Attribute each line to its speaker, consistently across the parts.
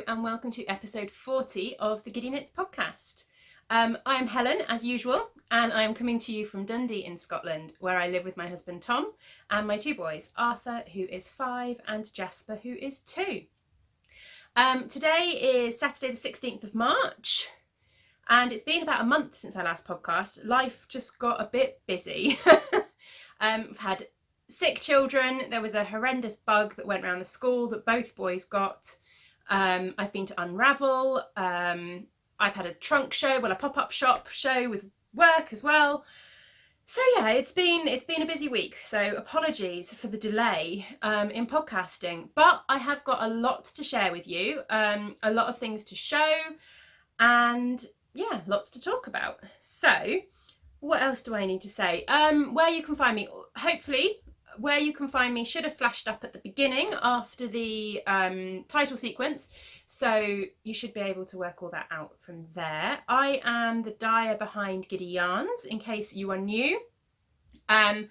Speaker 1: and welcome to episode 40 of the Giddy Knits Podcast. I am Helen, as usual, and I am coming to you from Dundee in Scotland, where I live with my husband Tom and my two boys, Arthur, who is 5, and Jasper, who is 2. Today is Saturday the 16th of March, and it's been about a month since our last podcast. Life just got a bit busy. I've had sick children. There was a horrendous bug that went around the school that both boys got. I've been to Unravel. I've had a trunk show, a pop-up shop show with work as well. So yeah, it's been a busy week. So apologies for the delay in podcasting, but I have got a lot to share with you, a lot of things to show, and yeah, lots to talk about. So what else do I need to say? Where you can find me, hopefully where you can find me should have flashed up at the beginning after the title sequence, so you should be able to work all that out from there. I am the dyer behind Giddy Yarns, in case you are new, and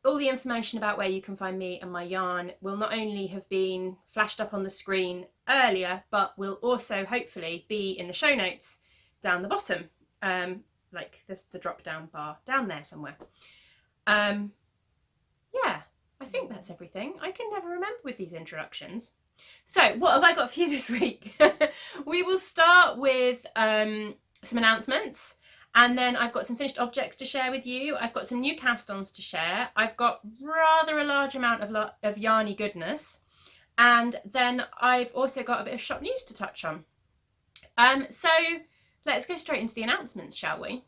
Speaker 1: all the information about where you can find me and my yarn will not only have been flashed up on the screen earlier, but will also hopefully be in the show notes down the bottom, like there's the drop down bar down there somewhere. Yeah, I think that's everything. I can never remember with these introductions. So what have I got for you this week? We will start with some announcements, and then I've got some finished objects to share with you. I've got some new cast-ons to share. I've got rather a large amount of yarny goodness, and then I've also got a bit of shop news to touch on. So let's go straight into the announcements, shall we?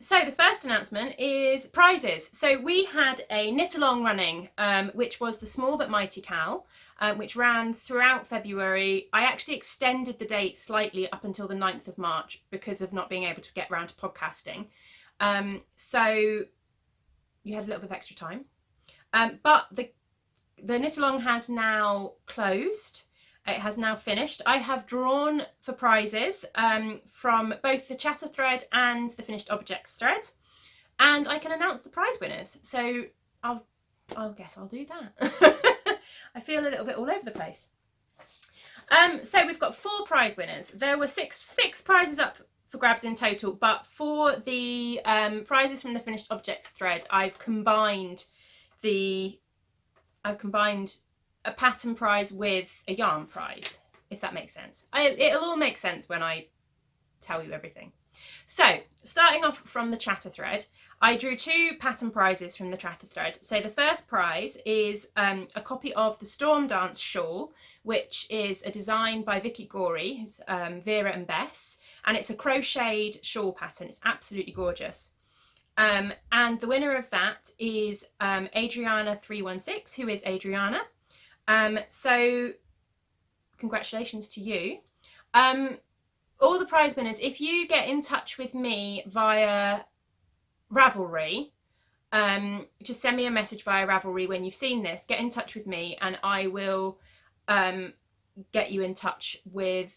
Speaker 1: So the first announcement is prizes. So we had a knit along running, which was the Small But Mighty Cal, which ran throughout February. I actually extended the date slightly up until the 9th of March because of not being able to get around to podcasting. So you had a little bit of extra time. But the knit along has now closed. It has now finished. I have drawn for prizes from both the chatter thread and the finished objects thread, and I can announce the prize winners. So I'll guess I'll do that. I feel a little bit all over the place. So we've got 4 prize winners. There were six prizes up for grabs in total, but for the prizes from the finished objects thread, I've combined a pattern prize with a yarn prize, if that makes sense. It'll all make sense when I tell you everything. So, starting off from the chatter thread, I drew 2 pattern prizes from the chatter thread. So the first prize is a copy of the Storm Dance shawl, which is a design by Vicky Gorey, who's Vera and Bess, and it's a crocheted shawl pattern. It's absolutely gorgeous. And the winner of that is Adriana316, who is Adriana. So congratulations to you. All the prize winners, if you get in touch with me via Ravelry, just send me a message via Ravelry when you've seen this, get in touch with me and I will get you in touch with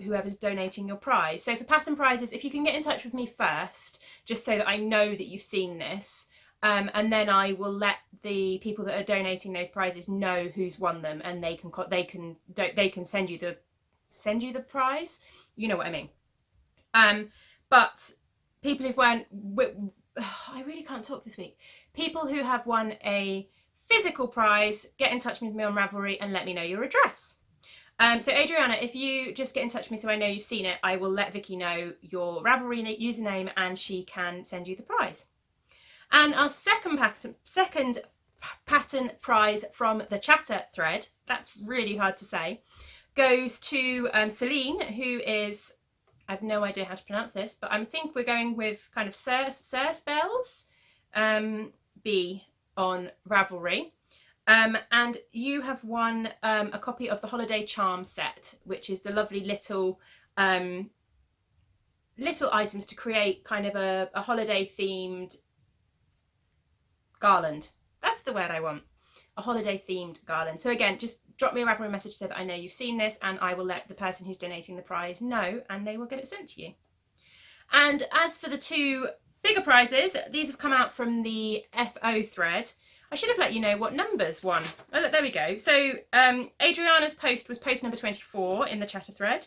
Speaker 1: whoever's donating your prize. So for pattern prizes, if you can get in touch with me first, just so that I know that you've seen this, and then I will let the people that are donating those prizes know who's won them, and they can send you the prize. You know what I mean. But people who've won, I really can't talk this week. People who have won a physical prize, get in touch with me on Ravelry and let me know your address. So Adriana, if you just get in touch with me so I know you've seen it, I will let Vicky know your Ravelry username and she can send you the prize. And our second pattern prize from the chatter thread, that's really hard to say, goes to Celine, who is, I have no idea how to pronounce this, but I think we're going with kind of Sir Spells B on Ravelry. And you have won a copy of the Holiday Charm set, which is the lovely little items to create kind of a holiday themed garland. That's the word I want. A holiday themed garland. So again, just drop me a Ravelry message so that I know you've seen this, and I will let the person who's donating the prize know, and they will get it sent to you. And as for the 2 bigger prizes, these have come out from the FO thread. I should have let you know what numbers won. Oh, look, there we go. So Adriana's post was post number 24 in the chatter thread,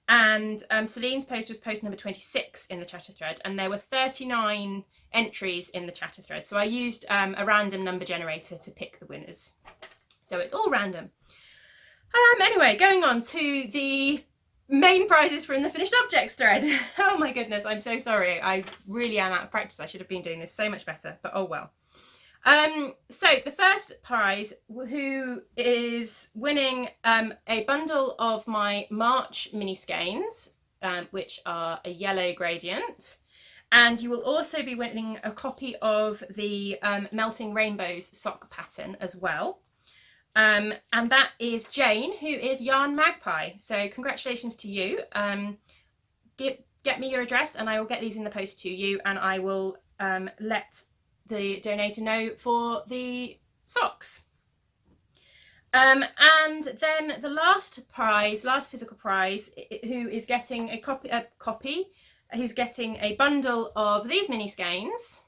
Speaker 1: and Celine's post was post number 26 in the chatter thread, and there were 39 entries in the chatter thread. So I used a random number generator to pick the winners. So it's all random. Anyway, going on to the main prizes from the finished objects thread. Oh my goodness, I'm so sorry. I really am out of practice. I should have been doing this so much better, but oh well. So the first prize, who is winning a bundle of my March mini skeins, which are a yellow gradient, and you will also be winning a copy of the Melting Rainbows sock pattern as well. And that is Jane, who is Yarn Magpie. So congratulations to you. Get me your address and I will get these in the post to you, and I will let the donator know for the socks. And then the last physical prize, who is getting who's getting a bundle of these mini skeins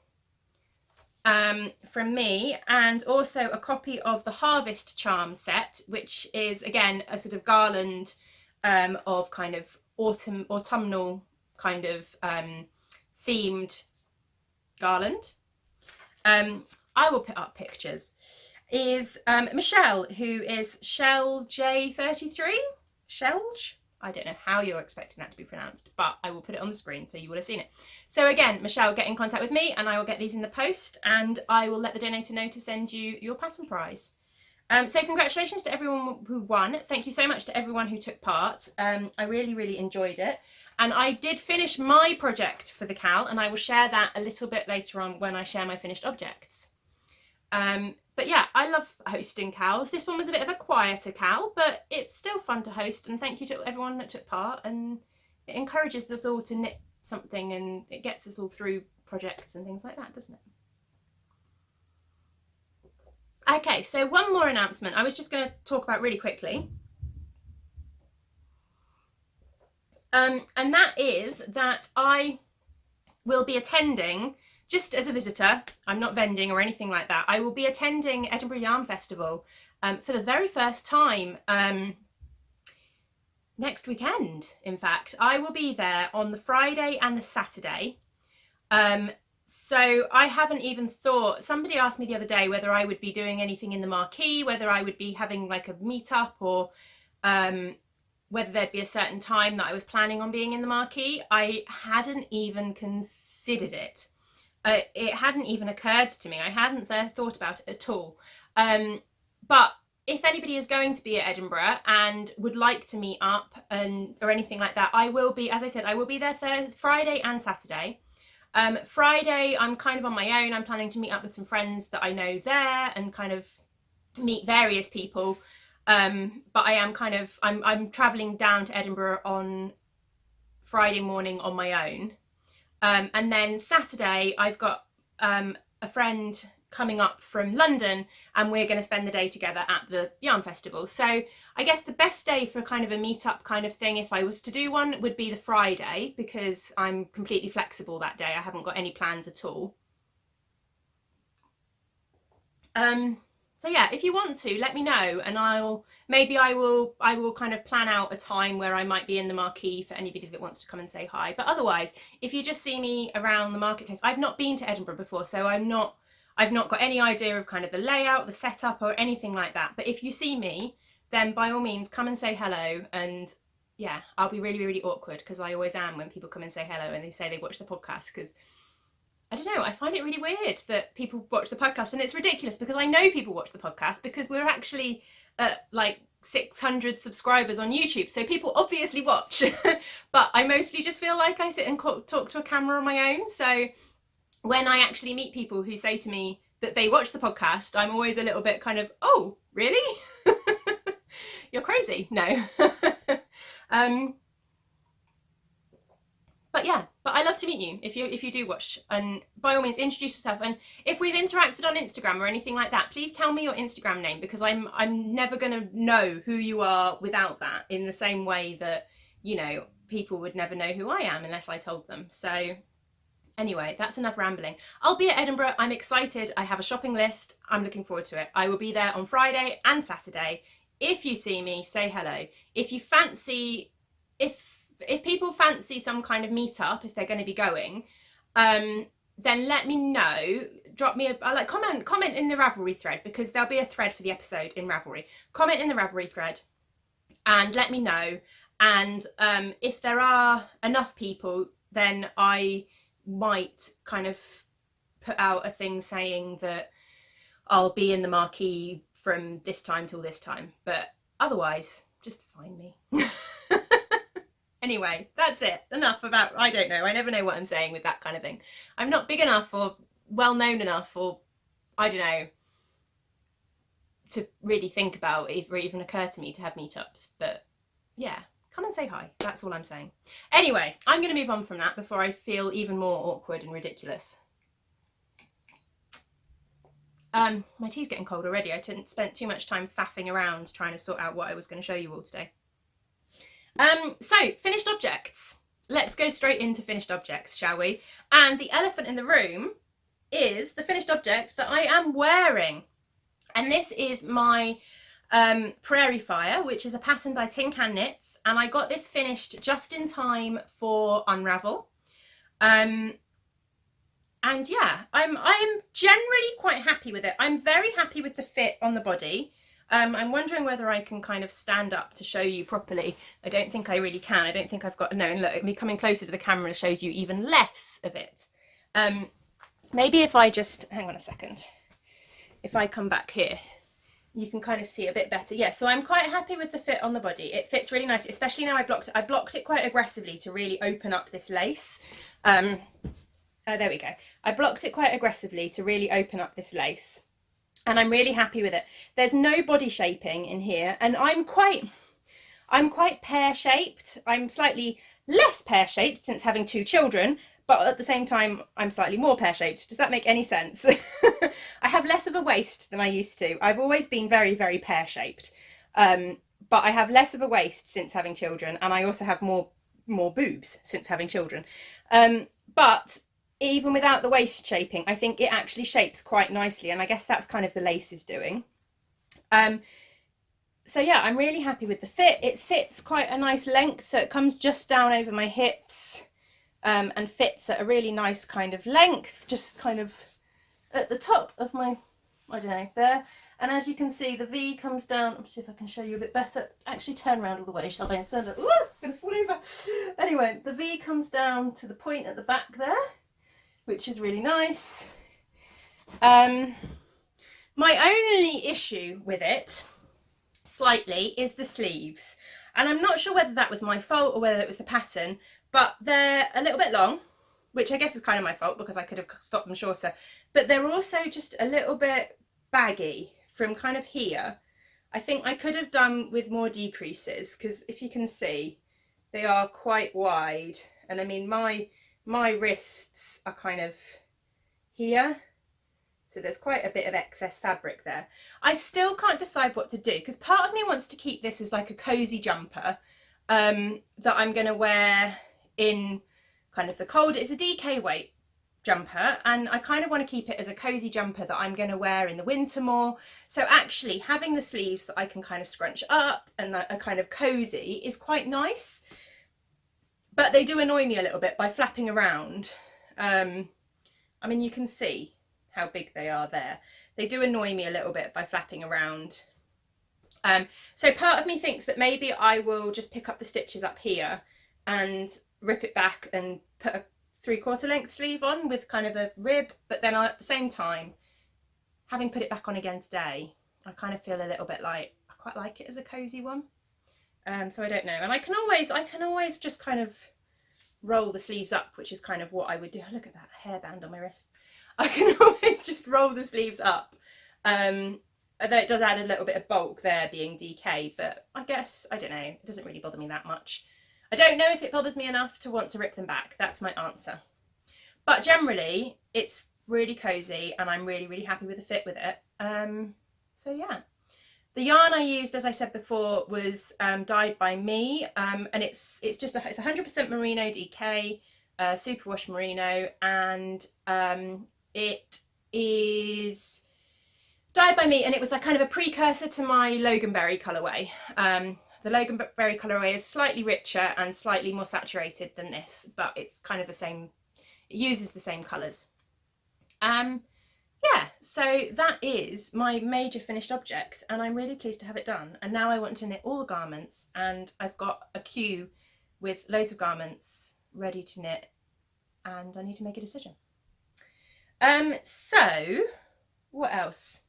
Speaker 1: from me, and also a copy of the Harvest Charm set, which is again a sort of garland of kind of autumnal kind of themed garland. I will put up pictures. Is Michelle, who is Shell J33? Shelge? I don't know how you're expecting that to be pronounced, but I will put it on the screen so you will have seen it. So again, Michelle, get in contact with me and I will get these in the post, and I will let the donator know to send you your pattern prize. So congratulations to everyone who won. Thank you so much to everyone who took part. I really, really enjoyed it. And I did finish my project for the Cal, and I will share that a little bit later on when I share my finished objects. But yeah, I love hosting Cals. This one was a bit of a quieter Cal, but it's still fun to host, and thank you to everyone that took part, and it encourages us all to knit something, and it gets us all through projects and things like that, doesn't it? Okay, so one more announcement I was just going to talk about really quickly. And that is that I will be attending, just as a visitor, I'm not vending or anything like that, I will be attending Edinburgh Yarn Festival for the very first time next weekend, in fact. I will be there on the Friday and the Saturday. So I haven't even thought, somebody asked me the other day whether I would be doing anything in the marquee, whether I would be having like a meetup, or whether there'd be a certain time that I was planning on being in the marquee. I hadn't even considered it. It hadn't even occurred to me. I hadn't thought about it at all. But if anybody is going to be at Edinburgh and would like to meet up or anything like that, I will be, as I said, I will be there Friday and Saturday. Friday, I'm kind of on my own. I'm planning to meet up with some friends that I know there and kind of meet various people. But I am kind of, I'm travelling down to Edinburgh on Friday morning on my own. And then Saturday, I've got a friend coming up from London, and we're going to spend the day together at the Yarn Festival. So I guess the best day for kind of a meetup kind of thing, if I was to do one, would be the Friday, because I'm completely flexible that day. I haven't got any plans at all. So yeah, if you want to, let me know, and I will kind of plan out a time where I might be in the marquee for anybody that wants to come and say hi. But otherwise, if you just see me around the marketplace, I've not been to Edinburgh before, so I've not got any idea of kind of the layout, the setup, or anything like that. But if you see me, then by all means come and say hello. And yeah, I'll be really, really awkward, because I always am when people come and say hello and they say they watch the podcast, because I don't know, I find it really weird that people watch the podcast, and it's ridiculous because I know people watch the podcast because we're actually at like 600 subscribers on YouTube, so people obviously watch. But I mostly just feel like I sit and talk to a camera on my own. So when I actually meet people who say to me that they watch the podcast, I'm always a little bit kind of, oh, really? You're crazy. No. But yeah, but I love to meet you if you do watch, and by all means introduce yourself. And if we've interacted on Instagram or anything like that, please tell me your Instagram name, because I'm never gonna know who you are without that, in the same way that, you know, people would never know who I am unless I told them. So Anyway, that's enough rambling. I'll be at Edinburgh. I'm excited. I have a shopping list. I'm looking forward to it. I will be there on Friday and Saturday. If you see me, say hello. If you fancy, if people fancy some kind of meetup, if they're going to be going, then let me know. Drop me a comment in the Ravelry thread, because there'll be a thread for the episode in Ravelry. Comment in the Ravelry thread and let me know. And if there are enough people, then I might kind of put out a thing saying that I'll be in the marquee from this time till this time, but otherwise just find me. Anyway, that's it. Enough about, I don't know, I never know what I'm saying with that kind of thing. I'm not big enough or well known enough, or I don't know, to really think about it or even occur to me to have meetups. But yeah, come and say hi. That's all I'm saying. Anyway, I'm going to move on from that before I feel even more awkward and ridiculous. My tea's getting cold already. I spent too much time faffing around trying to sort out what I was going to show you all today. So, finished objects. Let's go straight into finished objects, shall we? And the elephant in the room is the finished object that I am wearing. And this is my Prairie Fire, which is a pattern by Tin Can Knits, and I got this finished just in time for Unravel. And yeah, I'm generally quite happy with it. I'm very happy with the fit on the body. I'm wondering whether I can kind of stand up to show you properly. I don't think I really can. I don't think I've got, no, and look, me coming closer to the camera shows you even less of it. Maybe if I just, hang on a second, if I come back here, you can kind of see a bit better. Yeah, so I'm quite happy with the fit on the body. It fits really nicely, especially now I blocked it quite aggressively to really open up this lace. There we go. I blocked it quite aggressively to really open up this lace. And I'm really happy with it. There's no body shaping in here, and I'm quite pear-shaped. I'm slightly less pear-shaped since having 2 children, but at the same time, I'm slightly more pear-shaped. Does that make any sense? I have less of a waist than I used to. I've always been very, very pear-shaped, but I have less of a waist since having children, and I also have more boobs since having children. But even without the waist shaping, I think it actually shapes quite nicely, and I guess that's kind of the lace is doing. So yeah, I'm really happy with the fit. It sits quite a nice length, so it comes just down over my hips, and fits at a really nice kind of length, just kind of at the top of my, I don't know, there. And as you can see, the V comes down. Let's see if I can show you a bit better. Actually turn around all the way, shall I? Instead of, ooh, I'm gonna fall over. Anyway, the V comes down to the point at the back there, which is really nice. My only issue with it, slightly, is the sleeves. And I'm not sure whether that was my fault or whether it was the pattern, but they're a little bit long, which I guess is kind of my fault because I could have stopped them shorter. But they're also just a little bit baggy from kind of here. I think I could have done with more decreases, because if you can see, they are quite wide. And I mean, my wrists are kind of here, so there's quite a bit of excess fabric there. I still can't decide what to do, because part of me wants to keep this as like a cozy jumper that I'm going to wear in kind of the cold. It's a DK weight jumper, and I kind of want to keep it as a cozy jumper that I'm going to wear in the winter more. So actually having the sleeves that I can kind of scrunch up and that are kind of cozy is quite nice. But they do annoy me a little bit by flapping around. I mean, you can see how big they are there. They do annoy me a little bit by flapping around. So part of me thinks that maybe I will just pick up the stitches up here and rip it back and put a 3/4 length sleeve on with kind of a rib. But then at the same time, having put it back on again today, I kind of feel a little bit like I quite like it as a cozy one. So I don't know, and I can always just kind of roll the sleeves up, which is kind of what I would do. Look at that hairband on my wrist. I can always just roll the sleeves up, although it does add a little bit of bulk there being DK, but I guess, I don't know, it doesn't really bother me that much. I don't know if it bothers me enough to want to rip them back. That's my answer. But generally it's really cozy and I'm really, really happy with the fit with it. So yeah. The yarn I used, as I said before, was dyed by me, and it's 100% merino DK. superwash merino, and it is dyed by me, and it was like kind of a precursor to my Loganberry colourway. The Loganberry colourway is slightly richer and slightly more saturated than this, but it's kind of the same, it uses the same colours. Yeah, so that is my major finished object, and I'm really pleased to have it done. And now I want to knit all the garments, and I've got a queue with loads of garments ready to knit, and I need to make a decision. So what else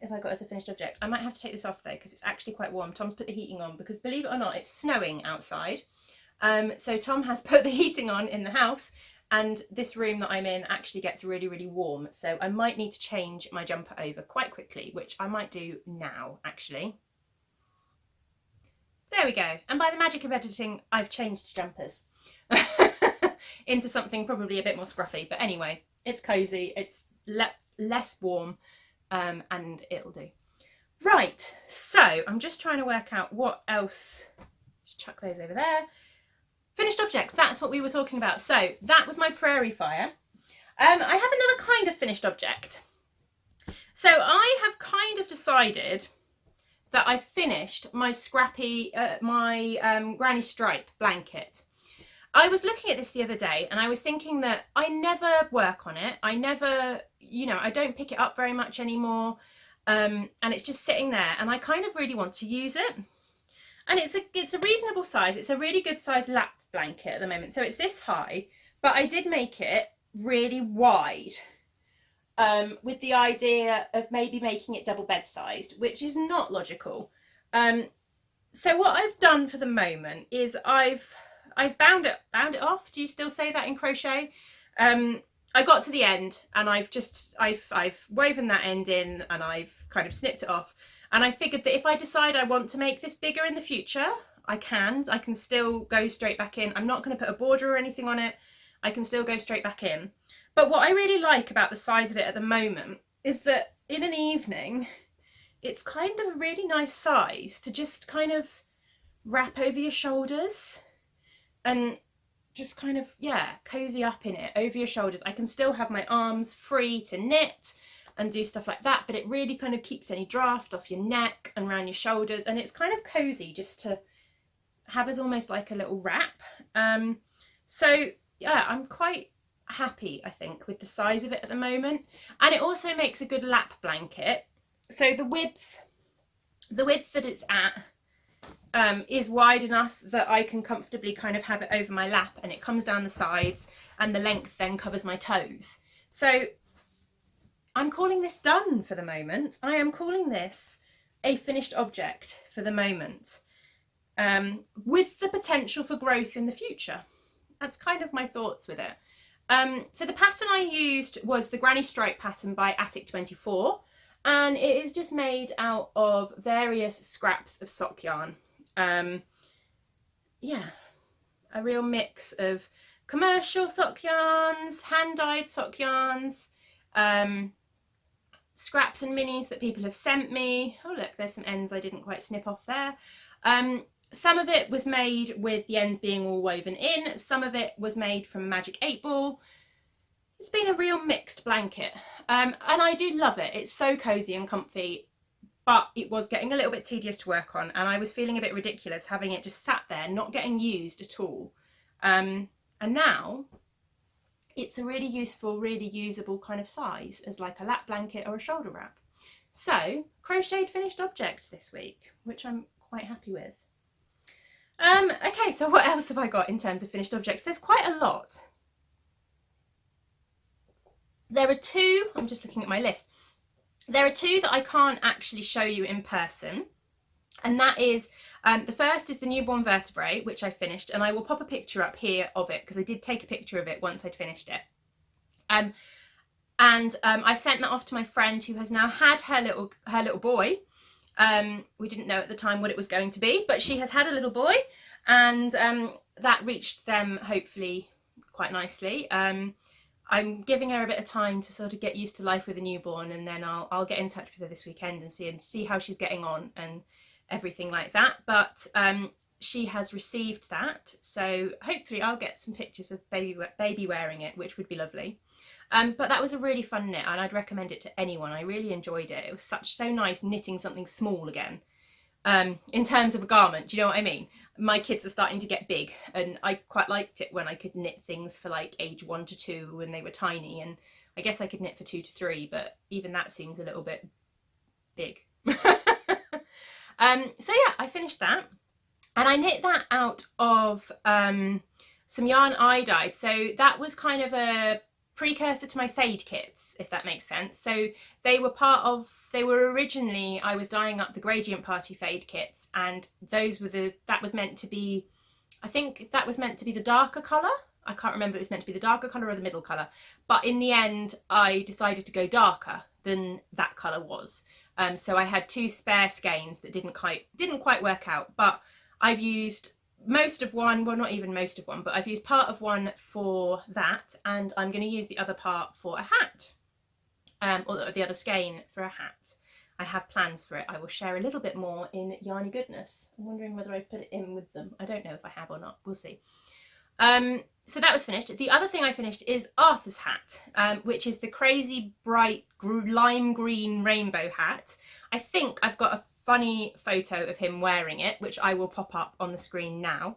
Speaker 1: have I got as a finished object? I might have to take this off though, because it's actually quite warm. Tom's put the heating on because, believe it or not, it's snowing outside. So Tom has put the heating on in the house, and this room that I'm in actually gets really, really warm. So I might need to change my jumper over quite quickly, which I might do now, actually. There we go. And by the magic of editing, I've changed jumpers into something probably a bit more scruffy. But anyway, it's cozy, it's less warm, and it'll do. Right, so I'm just trying to work out what else. Just chuck those over there. Finished objects, that's what we were talking about. So that was my prairie fire. I have another kind of finished object. So I have kind of decided that I finished my scrappy, granny stripe blanket. I was looking at this the other day, and I was thinking that I never work on it. I never, I don't pick it up very much anymore. And it's just sitting there, and I kind of really want to use it. And it's a reasonable size. It's a really good size lap blanket at the moment. So it's this high, but I did make it really wide, with the idea of maybe making it double bed sized, which is not logical. So what I've done for the moment is I've bound it off. Do you still say that in crochet? I got to the end, and I've woven that end in, and I've kind of snipped it off. And I figured that if I decide I want to make this bigger in the future, I can still go straight back in. I'm not going to put a border or anything on it. I can still go straight back in. But what I really like about the size of it at the moment is that in an evening, it's kind of a really nice size to just kind of wrap over your shoulders and just kind of, cozy up in it over your shoulders. I can still have my arms free to knit and do stuff like that, but it really kind of keeps any draft off your neck and around your shoulders, and it's kind of cozy just to have as almost like a little wrap. So yeah, I'm quite happy, I think, with the size of it at the moment, and it also makes a good lap blanket. So the width that it's at is wide enough that I can comfortably kind of have it over my lap, and it comes down the sides, and the length then covers my toes. So I'm calling this done for the moment. I am calling this a finished object for the moment, with the potential for growth in the future. That's kind of my thoughts with it. So the pattern I used was the Granny Stripe pattern by Attic 24, and it is just made out of various scraps of sock yarn. Yeah, a real mix of commercial sock yarns, hand-dyed sock yarns, scraps and minis that people have sent me. Oh look, there's some ends I didn't quite snip off there. Some of it was made with the ends being all woven in. Some of it was made from Magic 8 Ball. It's been a real mixed blanket, and I do love it. It's so cozy and comfy, but it was getting a little bit tedious to work on, and I was feeling a bit ridiculous having it just sat there not getting used at all. And now it's a really useful, really usable kind of size as like a lap blanket or a shoulder wrap. So crocheted finished object this week, which I'm quite happy with. Okay, so what else have I got in terms of finished objects? There's quite a lot. There are two, I'm just looking at my list. There are two that I can't actually show you in person. And that is, the first is the newborn vertebrae, which I finished, and I will pop a picture up here of it because I did take a picture of it once I'd finished it. I sent that off to my friend who has now had her little boy. We didn't know at the time what it was going to be, but she has had a little boy, and that reached them hopefully quite nicely. I'm giving her a bit of time to sort of get used to life with a newborn, and then I'll get in touch with her this weekend and see how she's getting on and everything like that. But she has received that, so hopefully I'll get some pictures of baby wearing it, which would be lovely. But that was a really fun knit, and I'd recommend it to anyone. I really enjoyed it. It was so nice knitting something small again, in terms of a garment. Do you know what I mean? My kids are starting to get big, and I quite liked it when I could knit things for like age 1 to 2 when they were tiny, and I guess I could knit for 2 to 3, but even that seems a little bit big. So yeah, I finished that, and I knit that out of some yarn I dyed. So that was kind of a precursor to my fade kits, if that makes sense. So they were originally, I was dyeing up the Gradient Party fade kits, and that was meant to be, I think that was meant to be the darker colour. I can't remember if it was meant to be the darker colour or the middle colour, but in the end I decided to go darker than that colour was. So I had 2 spare skeins that didn't quite work out, but I've used most of one, well not even most of one, but I've used part of one for that, and I'm going to use the other part for a hat, or the other skein for a hat. I have plans for it. I will share a little bit more in Yarny Goodness. I'm wondering whether I've put it in with them. I don't know if I have or not. We'll see. So that was finished. The other thing I finished is Arthur's hat, which is the crazy bright lime green rainbow hat. I think I've got a funny photo of him wearing it, which I will pop up on the screen now.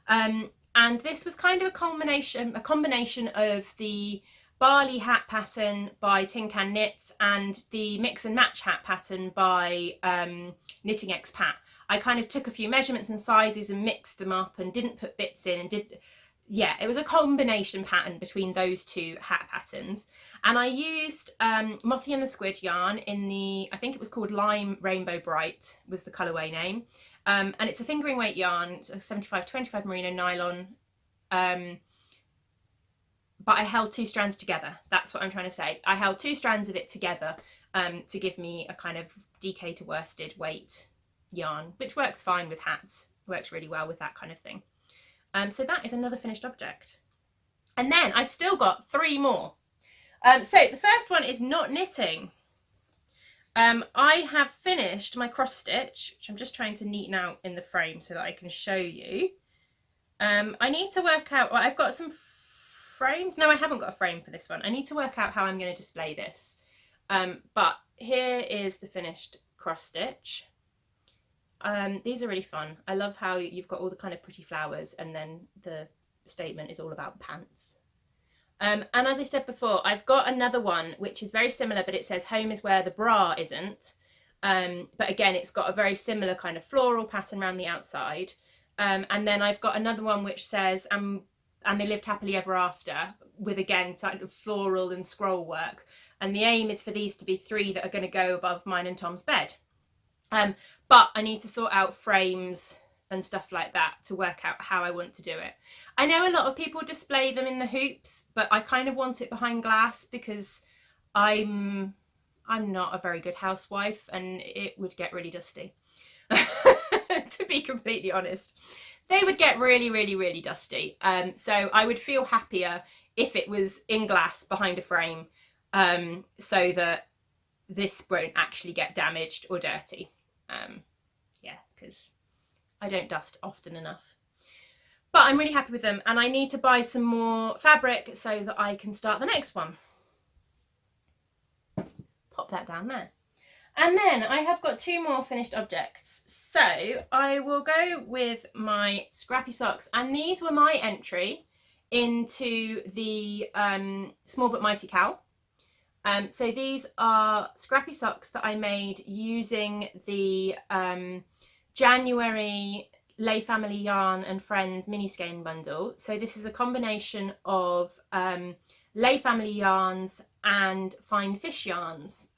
Speaker 1: And this was kind of a combination of the Barley hat pattern by Tin Can Knits and the Mix and Match hat pattern by Knitting Expat. I kind of took a few measurements and sizes and mixed them up and didn't put bits in, and it was a combination pattern between those 2 hat patterns. And I used Mothie and the Squid yarn in I think it was called Lime Rainbow Bright was the colourway name. And it's a fingering weight yarn, it's a 75-25 merino nylon. But I held 2 strands together. That's what I'm trying to say. I held 2 strands of it together to give me a kind of DK to worsted weight yarn, which works fine with hats. Works really well with that kind of thing. So that is another finished object. And then I've still got 3 more. So the first one is not knitting. I have finished my cross stitch, which I'm just trying to neaten out in the frame so that I can show you. I need to work out, well, I've got some frames. No, I haven't got a frame for this one. I need to work out how I'm going to display this. But here is the finished cross stitch. These are really fun. I love how you've got all the kind of pretty flowers, and then the statement is all about pants. And as I said before, I've got another one which is very similar, but it says home is where the bra isn't. But again, it's got a very similar kind of floral pattern around the outside. And then I've got another one which says and they lived happily ever after, with again sort of floral and scroll work. And the aim is for these to be 3 that are going to go above mine and Tom's bed. But I need to sort out frames and stuff like that to work out how I want to do it. I know a lot of people display them in the hoops, but I kind of want it behind glass because I'm not a very good housewife and it would get really dusty. To be completely honest, they would get really, really, really dusty. So I would feel happier if it was in glass behind a frame, so that this won't actually get damaged or dirty. Yeah, because I don't dust often enough. But I'm really happy with them, and I need to buy some more fabric so that I can start the next one. Pop that down there. And then I have got 2 more finished objects. So I will go with my scrappy socks, and these were my entry into the Small But Mighty Cow. So these are scrappy socks that I made using the January Lay Family Yarn and Friends mini skein bundle. So this is a combination of Lay Family yarns and Fine Fish yarns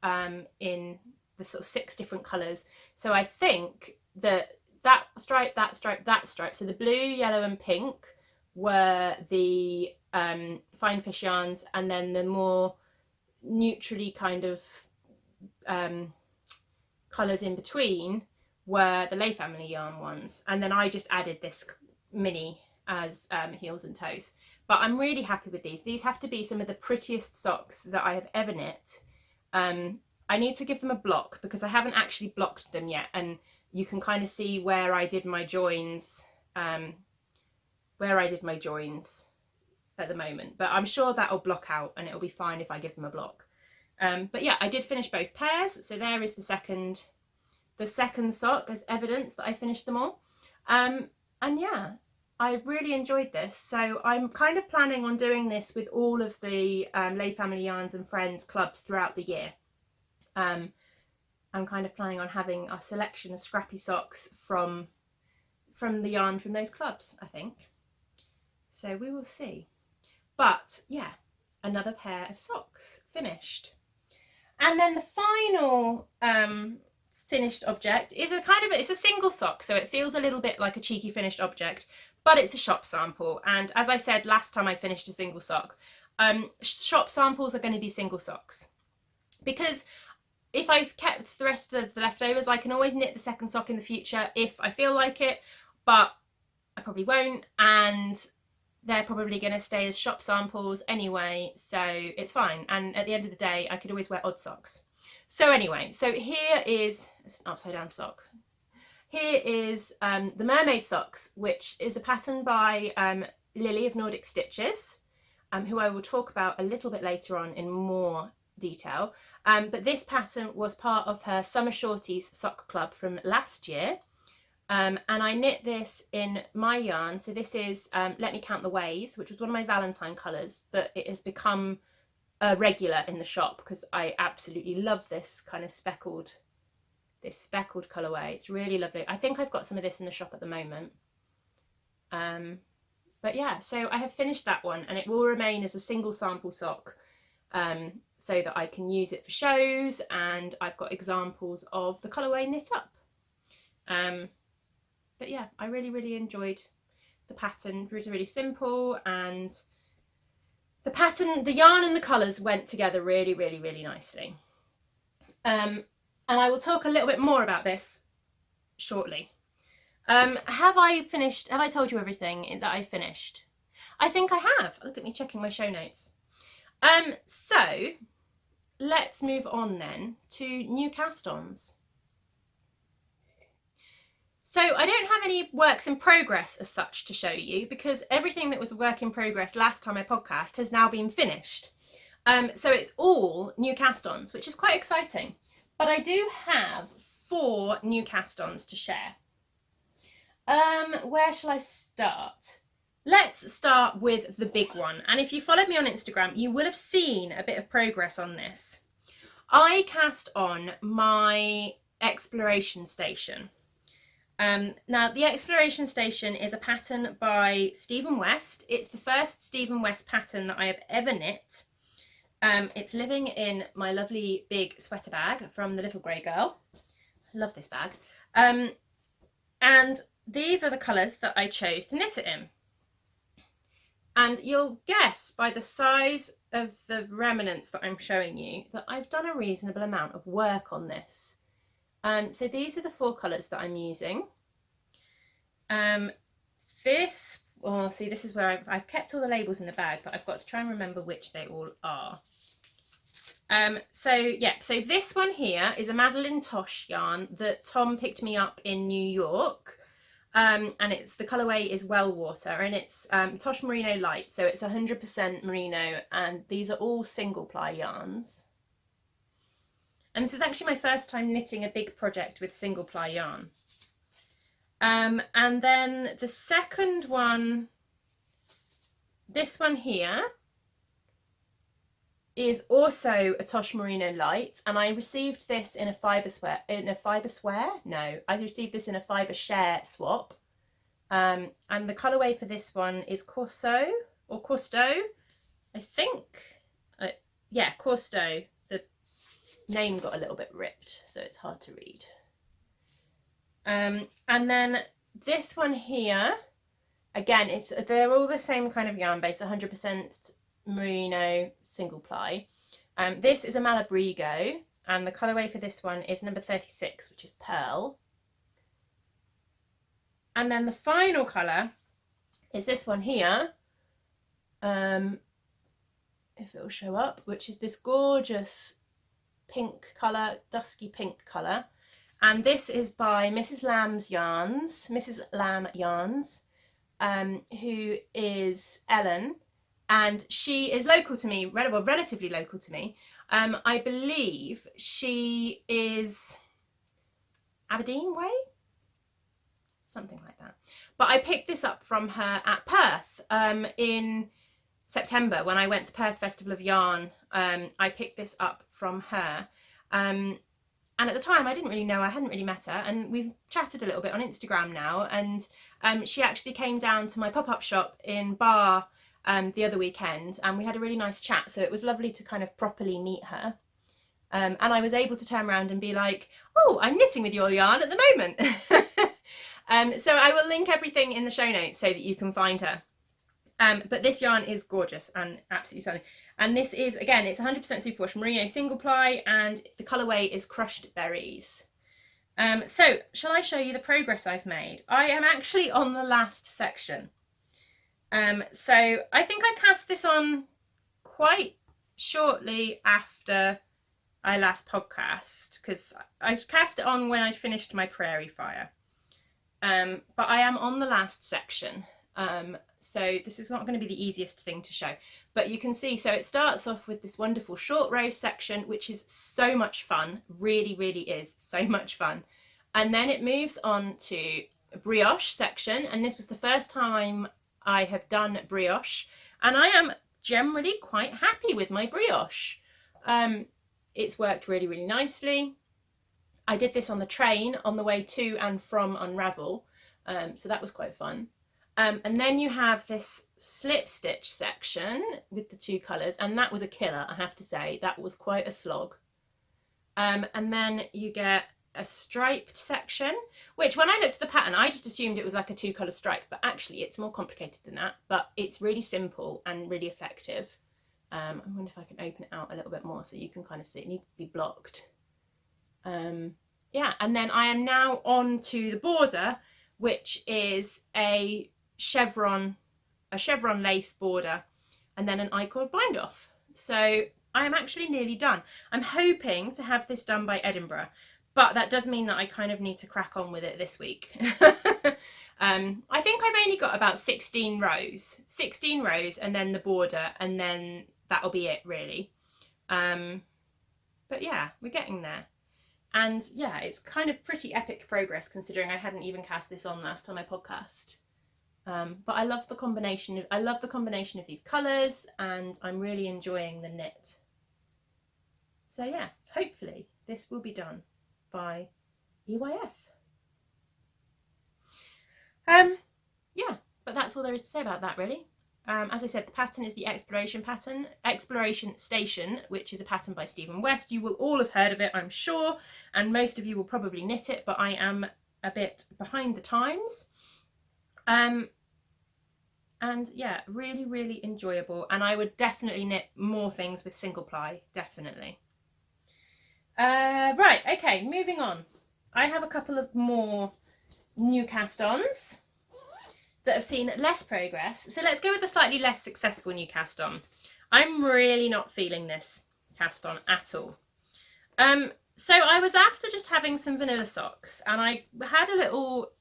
Speaker 1: in the sort of 6 different colours. So I think that stripe, that stripe, that stripe, so the blue, yellow and pink were the Fine Fish yarns, and then the more neutrally kind of colours in between were the Lay Family yarn ones, and then I just added this mini as heels and toes. But I'm really happy with these. These have to be some of the prettiest socks that I have ever knit. I need to give them a block because I haven't actually blocked them yet, and you can kind of see where I did my joins where I did my joins at the moment, but I'm sure that'll block out and it'll be fine if I give them a block. But yeah, I did finish both pairs, so there is the second sock as evidence that I finished them all. And yeah, I really enjoyed this, so I'm kind of planning on doing this with all of the Lay Family Yarns and Friends clubs throughout the year. I'm kind of planning on having a selection of scrappy socks from the yarn from those clubs, I think. So we will see. But yeah, another pair of socks finished. And then the final finished object is it's a single sock, so it feels a little bit like a cheeky finished object, but it's a shop sample. And as I said last time I finished a single sock, shop samples are going to be single socks, because if I've kept the rest of the leftovers, I can always knit the second sock in the future if I feel like it, but I probably won't, and they're probably going to stay as shop samples anyway, so it's fine. And at the end of the day, I could always wear odd socks. So anyway, so here is, it's an upside down sock. Here is the mermaid socks, which is a pattern by Lily of Nordic Stitches, who I will talk about a little bit later on in more detail. But this pattern was part of her Summer Shorties sock club from last year. And I knit this in my yarn. So this is Let Me Count the Ways, which was one of my Valentine colours, but it has become a regular in the shop because I absolutely love this kind of speckled colourway. It's really lovely. I think I've got some of this in the shop at the moment. But yeah, so I have finished that one, and it will remain as a single sample sock so that I can use it for shows, and I've got examples of the colourway knit up. But yeah, I really enjoyed the pattern. It was really simple, and the pattern, the yarn and the colours went together really nicely. And I will talk a little bit more about this shortly. Have I told you everything that I finished? I think I have. Look at me checking my show notes. So let's move on then to new cast-ons. So I don't have any works in progress as such to show you, because everything that was a work in progress last time I podcast has now been finished. So it's all new cast-ons, which is quite exciting. But I do have 4 new cast-ons to share. Where shall I start? Let's start with the big one. And if you followed me on Instagram, you will have seen a bit of progress on this. I cast on my exploration station. Now, the exploration station is a pattern by Stephen West. It's the first Stephen West pattern that I have ever knit. It's living in my lovely big sweater bag from the Little Grey Girl. I love this bag. And these are the colours that I chose to knit it in. And you'll guess by the size of the remnants that I'm showing you that I've done a reasonable amount of work on this. So these are the 4 colours that I'm using. This is where I've kept all the labels in the bag, but I've got to try and remember which they all are. So this one here is a Madeline Tosh yarn that Tom picked me up in New York. And the colourway is Well Water, and it's Tosh Merino Light, so it's 100% merino, and these are all single ply yarns. And this is actually my first time knitting a big project with single ply yarn. And then the second one, this one here, is also a Tosh Merino Light, and I received this in a fibre share swap. And the colourway for this one is Corso or Corsto, I think. Corsto. The name got a little bit ripped, so it's hard to read. And then this one here, again, they're all the same kind of yarn base, 100% merino single ply. This is a Malabrigo, and the colourway for this one is number 36, which is Pearl. And then the final colour is this one here, if it will show up, which is this gorgeous pink colour, dusky pink colour. and this is by Mrs. Lamb Yarns, who is Ellen, and she is local to me, relatively local to me. I believe she is Aberdeen way, something like that. But I picked this up from her at Perth in September when I went to Perth Festival of Yarn. I picked this up from her. And at the time I didn't really know, I hadn't really met her, and we've chatted a little bit on Instagram now, and she actually came down to my pop-up shop in Bar the other weekend, and we had a really nice chat, so it was lovely to kind of properly meet her. And I was able to turn around and be like, oh, I'm knitting with your yarn at the moment. So I will link everything in the show notes so that you can find her. But this yarn is gorgeous and absolutely stunning. And this is, again, it's 100% superwash merino single ply, and the colourway is Crushed Berries. So shall I show you the progress I've made? I am actually on the last section. So I think I cast this on quite shortly after I last podcast, because I cast it on when I finished my Prairie Fire. But I am on the last section. So this is not going to be the easiest thing to show, but you can see, so it starts off with this wonderful short row section, which is so much fun, really, really is so much fun. And then it moves on to a brioche section, and this was the first time I have done brioche, and I am generally quite happy with my brioche. It's worked really, really nicely. I did this on the train on the way to and from Unravel, so that was quite fun. And then you have this slip stitch section with the two colours, and that was a killer, I have to say. That was quite a slog. And then you get a striped section, which when I looked at the pattern, I just assumed it was like a two-colour stripe, but actually it's more complicated than that, but it's really simple and really effective. I wonder if I can open it out a little bit more so you can kind of see. It needs to be blocked. Yeah, and then I am now on to the border, which is a chevron lace border, and then an I-cord bind off. So I am actually nearly done. I'm hoping to have this done by Edinburgh, but that does mean that I kind of need to crack on with it this week. I think I've only got about 16 rows, and then the border, and then that'll be it really. But yeah, we're getting there. And yeah, it's kind of pretty epic progress considering I hadn't even cast this on last time I podcast. But I love the combination of these colours, and I'm really enjoying the knit. So yeah, hopefully this will be done by EYF. Yeah, but that's all there is to say about that really. As I said, the pattern is the Exploration Station, which is a pattern by Stephen West. You will all have heard of it, I'm sure, and most of you will probably knit it, but I am a bit behind the times. And yeah, really, really enjoyable, and I would definitely knit more things with single ply, definitely. Right, okay, moving on. I have a couple of more new cast-ons that have seen less progress. So let's go with a slightly less successful new cast-on. I'm really not feeling this cast-on at all. So I was after just having some vanilla socks, and I had a little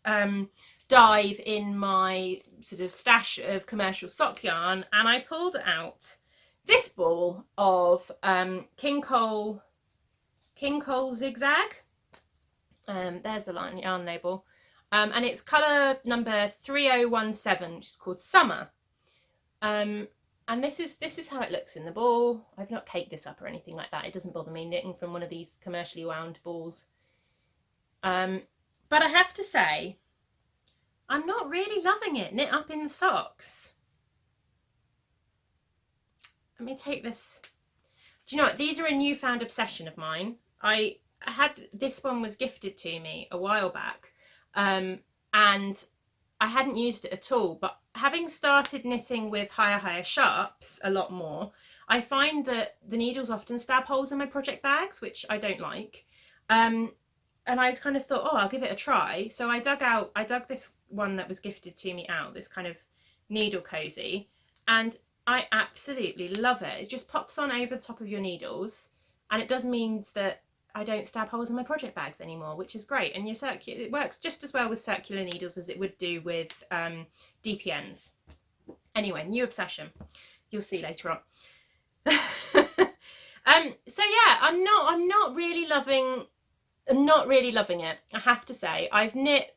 Speaker 1: dive in my sort of stash of commercial sock yarn, and I pulled out this ball of King Cole Zigzag. There's the yarn label. And it's colour number 3017, which is called Summer. And this is how it looks in the ball. I've not caked this up or anything like that. It doesn't bother me knitting from one of these commercially wound balls. But I have to say, I'm not really loving it knit up in the socks. Let me take this. Do you know what? These are a newfound obsession of mine. This one was gifted to me a while back. And I hadn't used it at all, but having started knitting with higher sharps a lot more, I find that the needles often stab holes in my project bags, which I don't like. And I kind of thought, oh, I'll give it a try. So I dug this one that was gifted to me out, this kind of needle cozy, and I absolutely love it. It just pops on over the top of your needles, and it does mean that I don't stab holes in my project bags anymore, which is great. And it works just as well with circular needles as it would do with DPNs. Anyway, new obsession. You'll see later on. So yeah, I'm not really loving it, I have to say. I've knit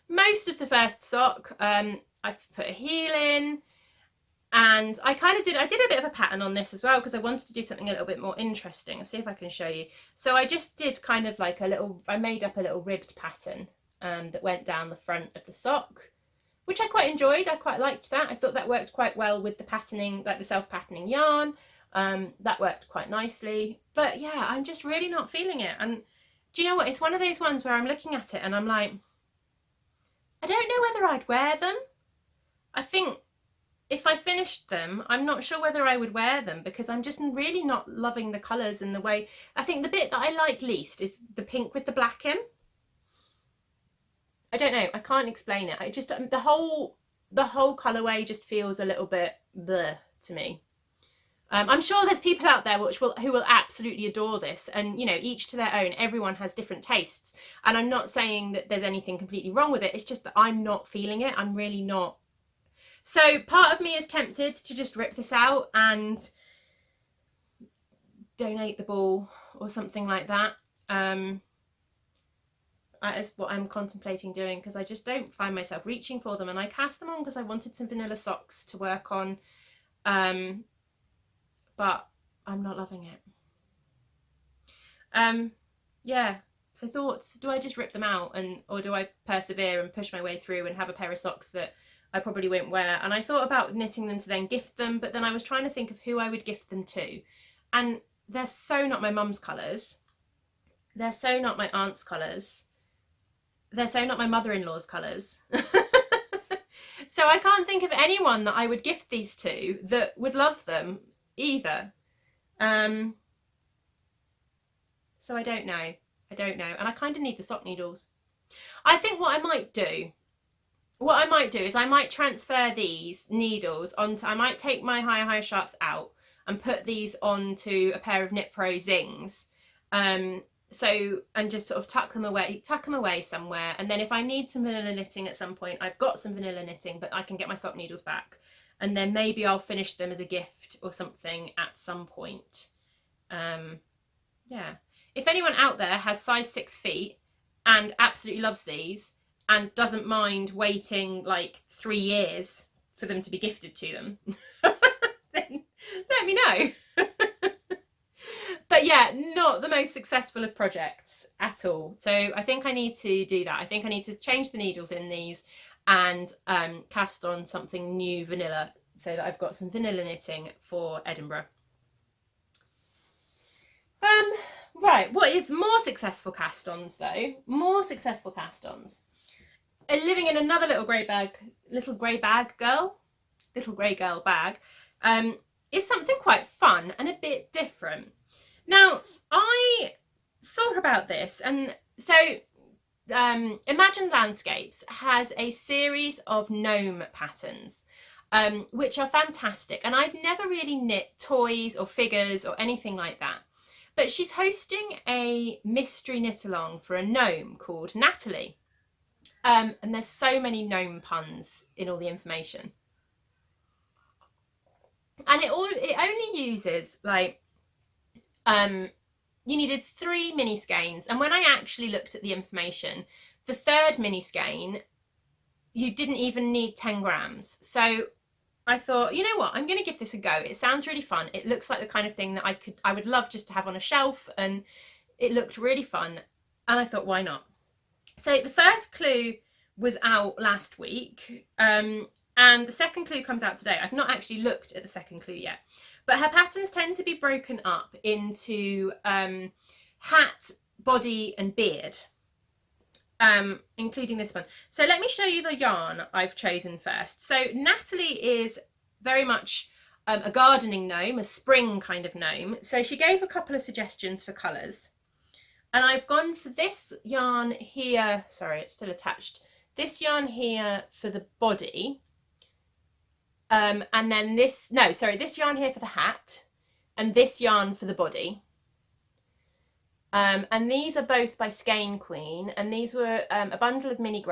Speaker 1: most of the first sock. I've put a heel in, and I did a bit of a pattern on this as well because I wanted to do something a little bit more interesting. I'll see if I can show you. So I just did kind of like I made up a little ribbed pattern that went down the front of the sock, which I quite enjoyed. I quite liked that. I thought that worked quite well with the patterning, like the self-patterning yarn. That worked quite nicely. But yeah, I'm just really not feeling it. And do you know what? It's one of those ones where I'm looking at it and I'm like, I don't know whether I'd wear them. I think if I finished them, I'm not sure whether I would wear them because I'm just really not loving the colours and the way. I think the bit that I like least is the pink with the black in. I don't know, I can't explain it. I just, the whole colourway just feels a little bit bleh to me. I'm sure there's people out there who will absolutely adore this, and you know, each to their own. Everyone has different tastes, and I'm not saying that there's anything completely wrong with it. It's just that I'm not feeling it. I'm really not. So part of me is tempted to just rip this out and donate the ball or something like that. That is what I'm contemplating doing because I just don't find myself reaching for them, and I cast them on because I wanted some vanilla socks to work on. But I'm not loving it. Yeah, so thoughts, do I just rip them out or do I persevere and push my way through and have a pair of socks that I probably won't wear? And I thought about knitting them to then gift them, but then I was trying to think of who I would gift them to. And they're so not my mum's colours. They're so not my aunt's colours. They're so not my mother-in-law's colours. So I can't think of anyone that I would gift these to that would love them either. So I don't know, and I kind of need the sock needles. I think what I might do is I might transfer these needles onto, I might take my higher sharps out and put these onto a pair of Knit Pro Zings, and just sort of tuck them away somewhere, and then if I need some vanilla knitting at some point, I've got some vanilla knitting, but I can get my sock needles back. And then maybe I'll finish them as a gift or something at some point. Yeah. If anyone out there has size 6 feet and absolutely loves these and doesn't mind waiting like 3 years for them to be gifted to them, then let me know. But yeah, not the most successful of projects at all. So I think I need to do that. I think I need to change the needles in these and cast on something new vanilla so that I've got some vanilla knitting for Edinburgh. Right, what is more successful cast-ons though? More successful cast-ons. Living in another little grey girl bag, is something quite fun and a bit different. Now, I thought about this, and so Imagine Landscapes has a series of gnome patterns, which are fantastic, and I've never really knit toys or figures or anything like that, but she's hosting a mystery knit along for a gnome called Natalie, and there's so many gnome puns in all the information, and it only uses like you needed 3 mini skeins, and when I actually looked at the information, the 3rd mini skein, you didn't even need 10 grams. So I thought, you know what, I'm going to give this a go. It sounds really fun. It looks like the kind of thing that I would love just to have on a shelf, and it looked really fun. And I thought, why not? So the first clue was out last week, and the second clue comes out today. I've not actually looked at the second clue yet. But her patterns tend to be broken up into hat, body and beard, including this one. So let me show you the yarn I've chosen first. So Natalie is very much a gardening gnome, a spring kind of gnome. So she gave a couple of suggestions for colours. And I've gone for this yarn here. Sorry, it's still attached. This yarn here for the body. And then this yarn here for the hat, and this yarn for the body. And these are both by Skein Queen, and these were a bundle of mini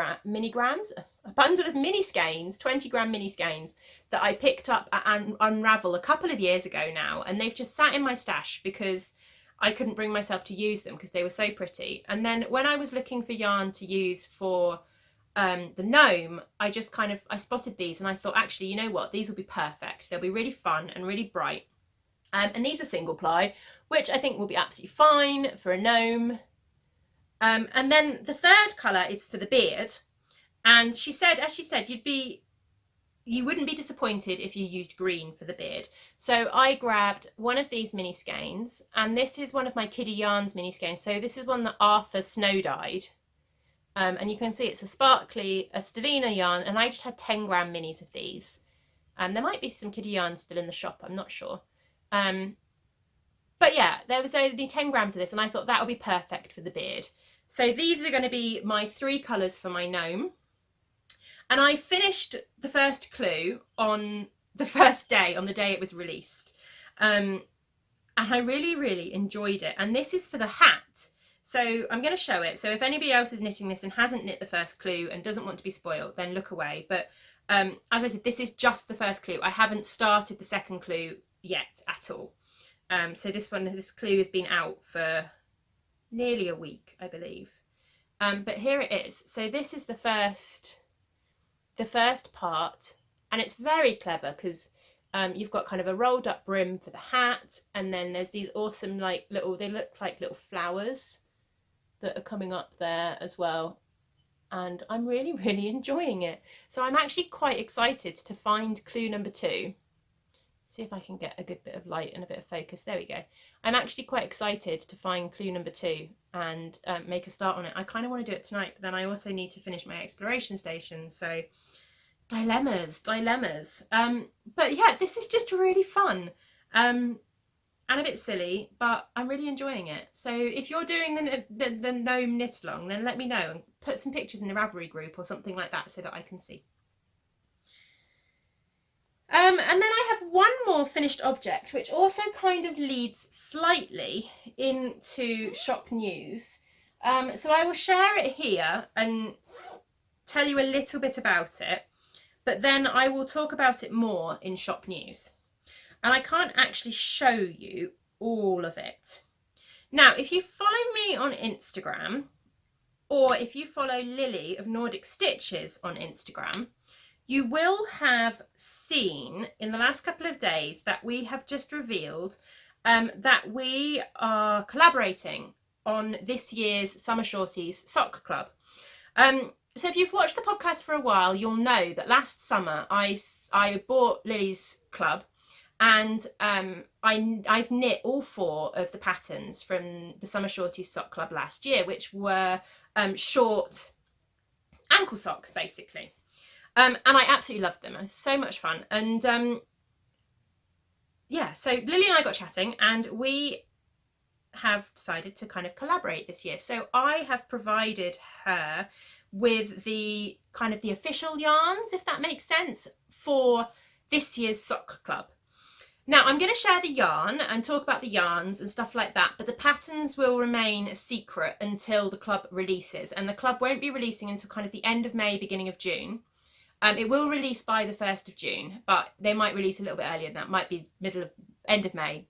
Speaker 1: skeins, 20-gram mini skeins that I picked up at Unravel a couple of years ago now, and they've just sat in my stash because I couldn't bring myself to use them because they were so pretty. And then when I was looking for yarn to use for the gnome, I spotted these and I thought, actually, you know what, these will be perfect. They'll be really fun and really bright. And these are single ply, which I think will be absolutely fine for a gnome. And then the third colour is for the beard. And she said, as she said, you wouldn't be disappointed if you used green for the beard. So I grabbed one of these mini skeins, and this is one of my Kiddie Yarns mini skeins. So this is one that Arthur snow dyed. And you can see it's a sparkly, a Stellina yarn, and I just had 10-gram minis of these. There might be some Kiddie Yarns still in the shop, I'm not sure. But yeah, there was only 10 grams of this, and I thought that would be perfect for the beard. So these are going to be my 3 colours for my gnome. And I finished the first clue on the first day, on the day it was released. And I really, really enjoyed it. And this is for the hat. So I'm going to show it. So if anybody else is knitting this and hasn't knit the first clue and doesn't want to be spoiled, then look away. But as I said, this is just the first clue. I haven't started the second clue yet at all. So this clue has been out for nearly a week, I believe. But here it is. So this is the first part, and it's very clever because you've got kind of a rolled up brim for the hat, and then there's these awesome they look like little flowers that are coming up there as well. And I'm really, really enjoying it. So I'm actually quite excited to find clue number 2. See if I can get a good bit of light and a bit of focus. There we go. I'm actually quite excited to find clue number 2 and make a start on it. I kind of want to do it tonight, but then I also need to finish my exploration station. So dilemmas. But yeah, this is just really fun and a bit silly, but I'm really enjoying it. So if you're doing the gnome knit along, then let me know and put some pictures in the Ravelry group or something like that so that I can see. And then I have one more finished object, which also kind of leads slightly into shop news. So I will share it here and tell you a little bit about it, but then I will talk about it more in shop news. And I can't actually show you all of it. Now, if you follow me on Instagram, or if you follow Lily of Nordic Stitches on Instagram, you will have seen in the last couple of days that we have just revealed that we are collaborating on this year's Summer Shorties Sock Club. So if you've watched the podcast for a while, you'll know that last summer I bought Lily's club, and I've knit all 4 of the patterns from the Summer Shorties Sock Club last year, which were short ankle socks, basically. And I absolutely loved them. It was so much fun. And yeah, so Lily and I got chatting, and we have decided to kind of collaborate this year. So I have provided her with the kind of the official yarns, if that makes sense, for this year's sock club. Now I'm going to share the yarn and talk about the yarns and stuff like that, but the patterns will remain a secret until the club releases, and the club won't be releasing until kind of the end of May, beginning of June. It will release by the 1st of June, but they might release a little bit earlier than that, might be end of May.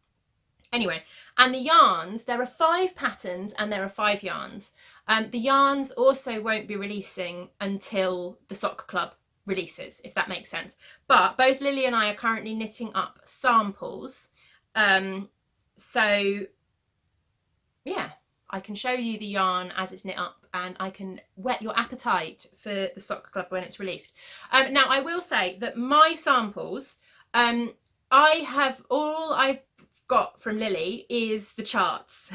Speaker 1: Anyway, and the yarns, there are 5 patterns and there are 5 yarns. The yarns also won't be releasing until the sock club releases, if that makes sense. But both Lily and I are currently knitting up samples. So yeah, I can show you the yarn as it's knit up, and I can whet your appetite for the sock club when it's released. Now I will say that my samples, all I've got from Lily is the charts.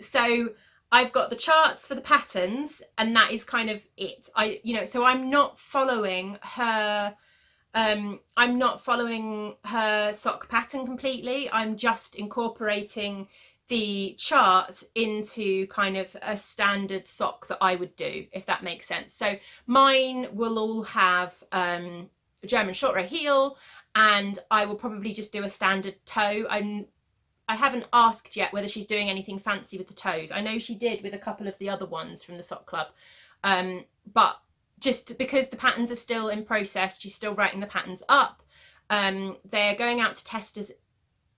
Speaker 1: So I've got the charts for the patterns, and that is kind of it. So I'm not following her sock pattern completely. I'm just incorporating the chart into kind of a standard sock that I would do, if that makes sense. So mine will all have German short row heel, and I will probably just do a standard toe. I haven't asked yet whether she's doing anything fancy with the toes. I know she did with a couple of the other ones from the sock club, but just because the patterns are still in process, she's still writing the patterns up. They're going out to testers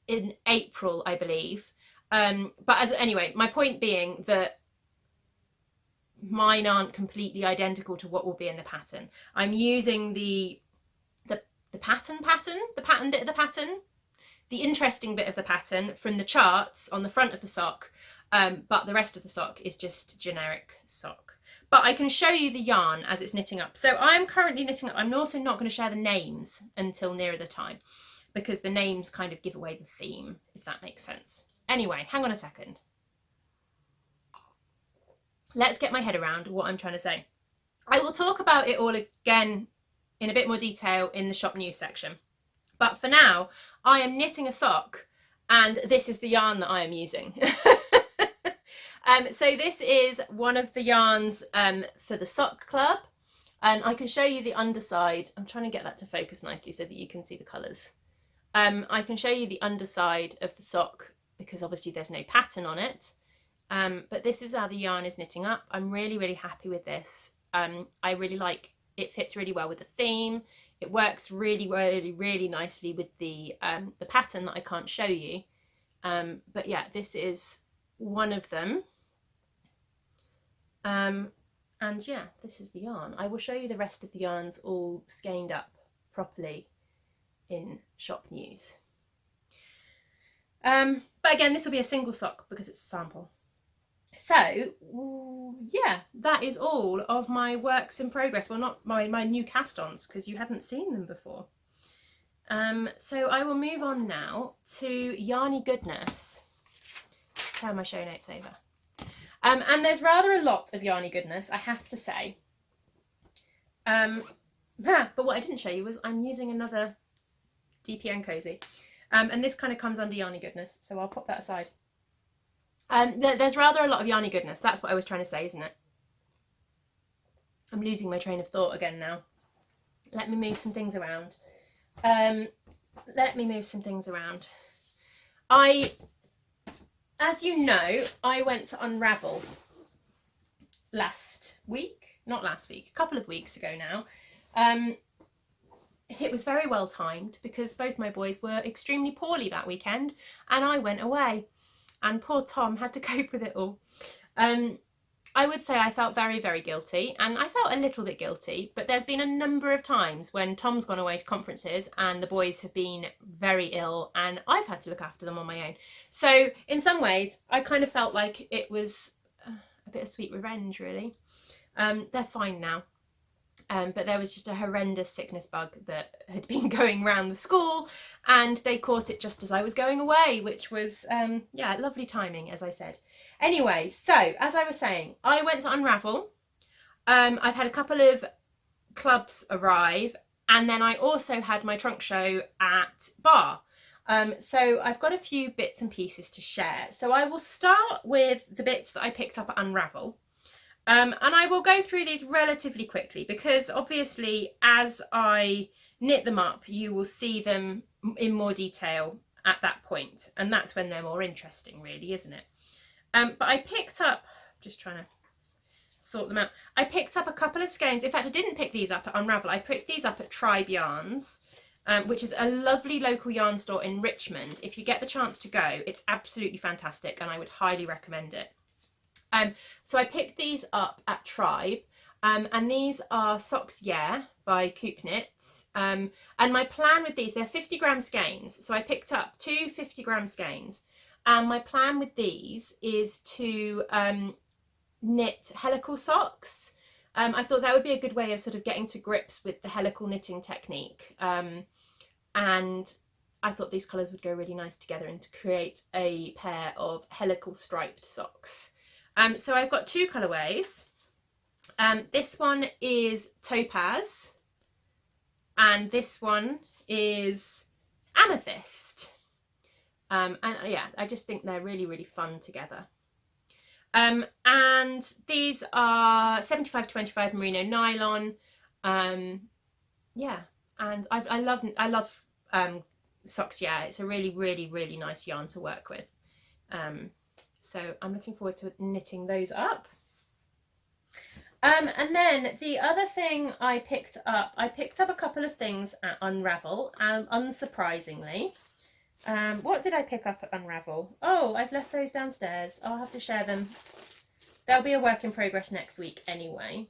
Speaker 1: in April, I believe. But anyway, my point being that mine aren't completely identical to what will be in the pattern. I'm using the pattern bit of the pattern, the interesting bit of the pattern from the charts on the front of the sock, but the rest of the sock is just generic sock. But I can show you the yarn as it's knitting up. So I'm currently knitting up. I'm also not going to share the names until nearer the time, because the names kind of give away the theme, if that makes sense. Anyway, hang on a second. Let's get my head around what I'm trying to say. I will talk about it all again in a bit more detail in the shop news section. But for now, I am knitting a sock, and this is the yarn that I am using. So this is one of the yarns for the sock club. And I can show you the underside. I'm trying to get that to focus nicely so that you can see the colours. I can show you the underside of the sock because obviously there's no pattern on it. But this is how the yarn is knitting up. I'm really, really happy with this. I really like, it fits really well with the theme. It works really, really, really nicely with the pattern that I can't show you. But yeah, this is one of them. And yeah, this is the yarn. I will show you the rest of the yarns all skeined up properly in shop news. But again, this will be a single sock because it's a sample. So yeah, that is all of my works in progress. Well, not my new cast-ons, because you hadn't seen them before. So I will move on now to Yarny Goodness. Turn my show notes over. And there's rather a lot of Yarny Goodness, I have to say. But what I didn't show you was I'm using another DPN cozy. And this kind of comes under Yarny Goodness, so I'll pop that aside. There's rather a lot of Yarny Goodness. That's what I was trying to say, isn't it? I'm losing my train of thought again now. Let me move some things around. As you know, I went to Unravel a couple of weeks ago now. It was very well timed because both my boys were extremely poorly that weekend and I went away. And poor Tom had to cope with it all. I would say I felt very, very guilty, and I felt a little bit guilty, but there's been a number of times when Tom's gone away to conferences and the boys have been very ill and I've had to look after them on my own. So in some ways, I kind of felt like it was a bit of sweet revenge, really. They're fine now. But there was just a horrendous sickness bug that had been going around the school and they caught it just as I was going away, which was, yeah, lovely timing, as I said. Anyway, so as I was saying, I went to Unravel. I've had a couple of clubs arrive, and then I also had my trunk show at Bar. So I've got a few bits and pieces to share. So I will start with the bits that I picked up at Unravel. And I will go through these relatively quickly because obviously as I knit them up, you will see them in more detail at that point. And that's when they're more interesting, really, isn't it? But I picked up, just trying to sort them out. I picked up a couple of skeins. In fact, I didn't pick these up at Unravel. I picked these up at Tribe Yarns, which is a lovely local yarn store in Richmond. If you get the chance to go, it's absolutely fantastic and I would highly recommend it. So I picked these up at Tribe, and these are Socks Yeah by Coop Knits. And my plan with these, they're 50-gram skeins. So I picked up two 50-gram skeins. And my plan with these is to knit helical socks. I thought that would be a good way of sort of getting to grips with the helical knitting technique. And I thought these colours would go really nice together and to create a pair of helical striped socks. So I've got two colourways. This one is Topaz and this one is Amethyst. And yeah, I just think they're really, really fun together. And these are 75-25 merino nylon. Yeah, and I love socks, yeah, it's a really, really, really nice yarn to work with. So I'm looking forward to knitting those up. And then the other thing I picked up a couple of things at Unravel, unsurprisingly. What did I pick up at Unravel? Oh, I've left those downstairs. I'll have to share them. They'll be a work in progress next week anyway.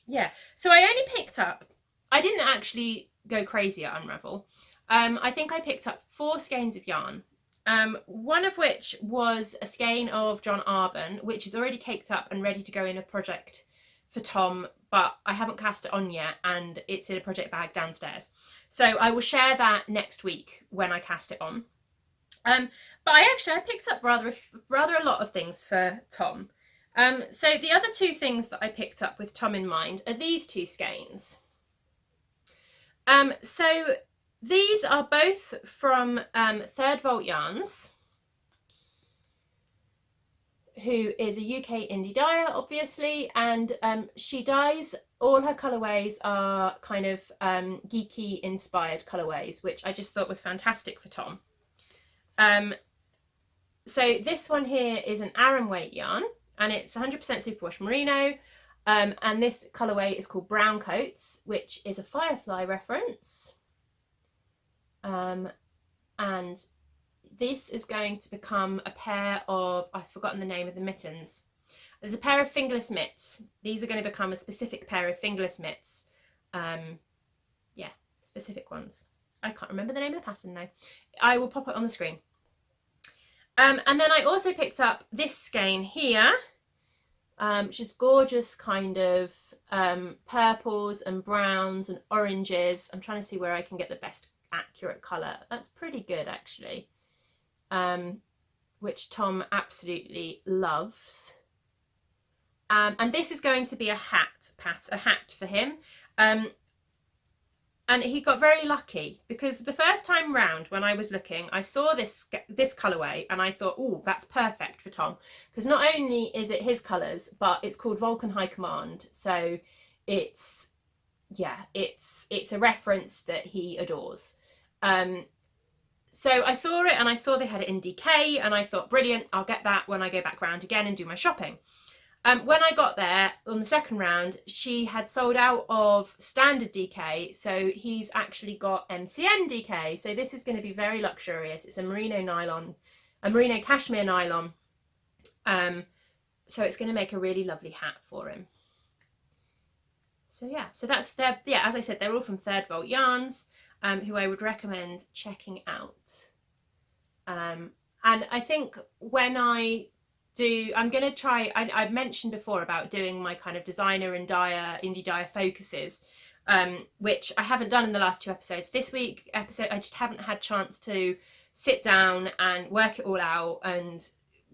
Speaker 1: Yeah, so I only picked up, I didn't actually go crazy at Unravel. I think I picked up 4 skeins of yarn. One of which was a skein of John Arbon, which is already caked up and ready to go in a project for Tom, but I haven't cast it on yet, and it's in a project bag downstairs. So I will share that next week when I cast it on. But I picked up rather a lot of things for Tom. So the other 2 things that I picked up with Tom in mind are these 2 skeins. So these are both from Third Volt Yarns, who is a UK indie dyer, obviously, and she dyes, all her colourways are kind of geeky inspired colourways, which I just thought was fantastic for Tom. So this one here is an Aran weight yarn, and it's 100% superwash merino, and this colourway is called Brown Coats, which is a Firefly reference. And this is going to become a pair of, I've forgotten the name of the mittens. There's a pair of fingerless mitts. These are going to become a specific pair of fingerless mitts. Yeah, specific ones. I can't remember the name of the pattern now. I will pop it on the screen. And then I also picked up this skein here, which is gorgeous kind of purples and browns and oranges. I'm trying to see where I can get the best accurate colour. That's pretty good actually, which Tom absolutely loves. And this is going to be a hat for him. And he got very lucky because the first time round when I was looking, I saw this colourway and I thought, oh, that's perfect for Tom. Because not only is it his colours, but it's called Vulcan High Command. So it's, yeah, it's a reference that he adores. So I saw it and I saw they had it in DK and I thought, brilliant, I'll get that when I go back round again and do my shopping. When I got there on the second round, she had sold out of standard DK, so he's actually got MCN DK. So this is going to be very luxurious. It's a merino nylon, a merino cashmere nylon. So it's going to make a really lovely hat for him. So yeah, so that's their, yeah, as I said, they're all from Third Volt Yarns, who I would recommend checking out. And I think when I'm going to try, I've mentioned before about doing my kind of designer and indie dyer focuses, which I haven't done in the last 2 episodes. This week episode, I just haven't had chance to sit down and work it all out and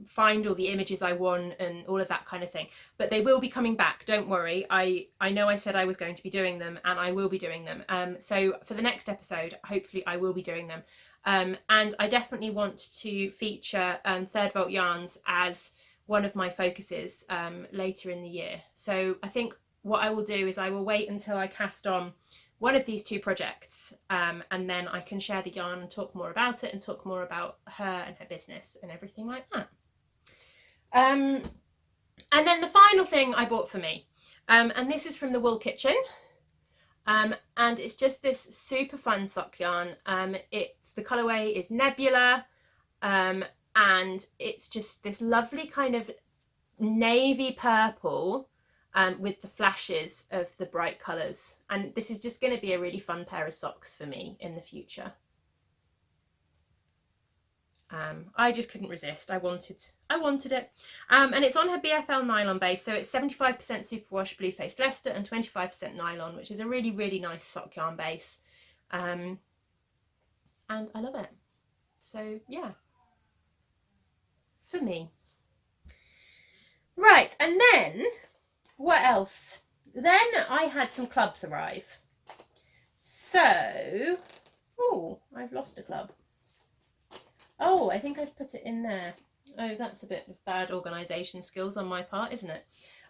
Speaker 1: find all the images I want and all of that kind of thing. But they will be coming back, don't worry. I know I said I was going to be doing them and I will be doing them. So for the next episode, hopefully I will be doing them. And I definitely want to feature Third Volt Yarns as one of my focuses later in the year. So I think what I will do is I will wait until I cast on one of these 2 projects, and then I can share the yarn and talk more about it and talk more about her and her business and everything like that. And then the final thing I bought for me, and this is from the Wool Kitchen. And it's just this super fun sock yarn. The colourway is Nebula, and it's just this lovely kind of navy purple with the flashes of the bright colours. And this is just going to be a really fun pair of socks for me in the future. I just couldn't resist. I wanted it. And it's on her BFL nylon base, so it's 75% superwash blue faced Leicester and 25% nylon, which is a really, really nice sock yarn base. And I love it. So yeah, for me. Right, and then what else? Then I had some clubs arrive. So, oh, I've lost a club. Oh, I think I've put it in there. Oh, that's a bit of bad organisation skills on my part, isn't it?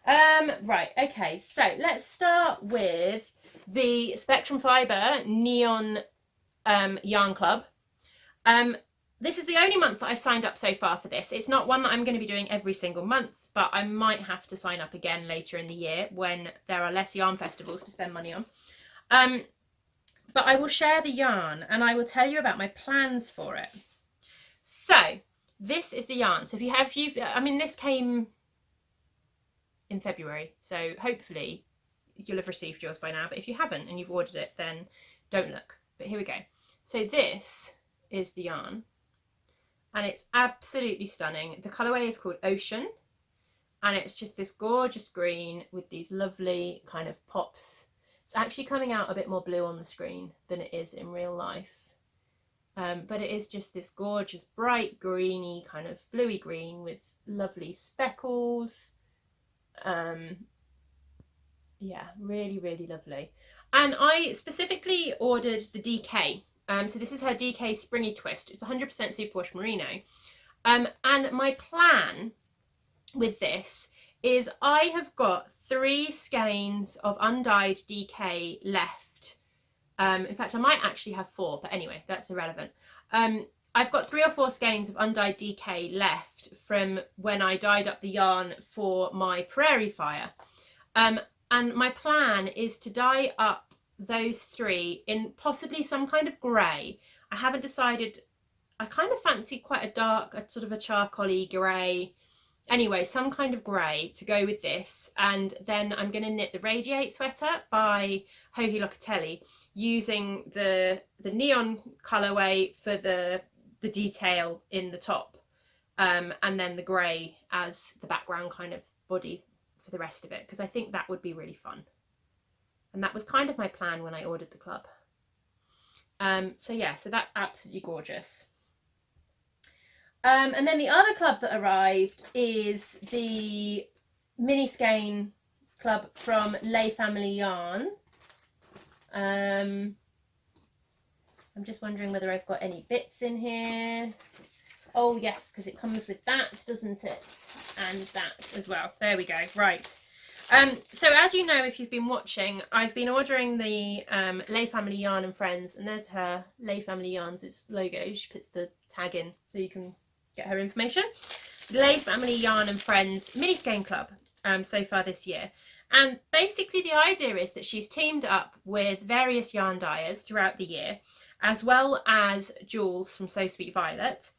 Speaker 1: Right, okay, so let's start with the Spectrum Fibre Neon Yarn Club. This is the only month that I've signed up so far for this. It's not one that I'm going to be doing every single month, but I might have to sign up again later in the year when there are less yarn festivals to spend money on. But I will share the yarn and I will tell you about my plans for it. So this is the yarn. So this came in February, so hopefully you'll have received yours by now, but if you haven't and you've ordered it, then don't look. But here we go. So this is the yarn and it's absolutely stunning. The colourway is called Ocean and it's just this gorgeous green with these lovely kind of pops. It's actually coming out a bit more blue on the screen than it is in real life. But it is just this gorgeous bright greeny kind of bluey green with lovely speckles. Yeah, really, really lovely. And I specifically ordered the DK. So this is her DK Springy Twist. It's 100% superwash merino. And my plan with this is I have got 3 skeins of undyed DK left. In fact, I might actually have 4, but anyway, that's irrelevant. I've got 3 or 4 skeins of undyed DK left from when I dyed up the yarn for my Prairie Fire. And my plan is to dye up those 3 in possibly some kind of grey. I haven't decided. I kind of fancy quite a dark, a sort of a charcoaly grey. Anyway, some kind of grey to go with this. And then I'm going to knit the Radiate Sweater by Joji Locatelli using the neon colourway for the detail in the top. And then the grey as the background kind of body for the rest of it, because I think that would be really fun. And that was kind of my plan when I ordered the club. So that's absolutely gorgeous. And then the other club that arrived is the mini skein club from Lay Family Yarn. I'm just wondering whether I've got any bits in here. Oh yes, because it comes with that, doesn't it? And that as well. There we go. Right. So as you know, if you've been watching, I've been ordering the Lay Family Yarn and Friends, and there's her Lay Family Yarns' logo. She puts the tag in so you can get her information. Lay Family Yarn and Friends mini skein club so far this year. And basically the idea is that she's teamed up with various yarn dyers throughout the year, as well as Jules from So Sweet Violet.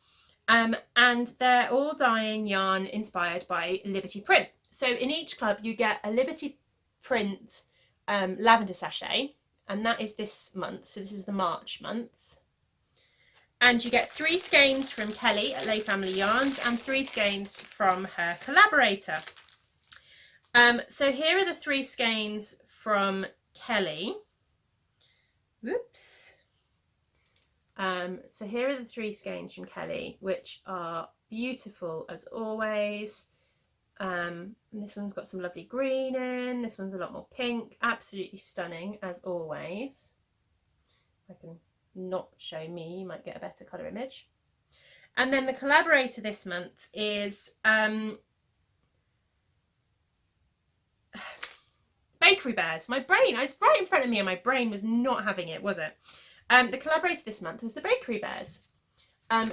Speaker 1: And they're all dyeing yarn inspired by Liberty Print. So in each club you get a Liberty Print lavender sachet, and that is this month. So this is the March month. And you get 3 skeins from Kelly at Lay Family Yarns and 3 skeins from her collaborator. So here are the 3 skeins from Kelly. Whoops. So here are the 3 skeins from Kelly, which are beautiful as always. And this one's got some lovely green in, this one's a lot more pink, absolutely stunning as always. I can not show me, you might get a better colour image. And then the collaborator this month is Bakery Bears. My brain, it's right in front of me and my brain was not having it, was it? The collaborator this month was the Bakery Bears.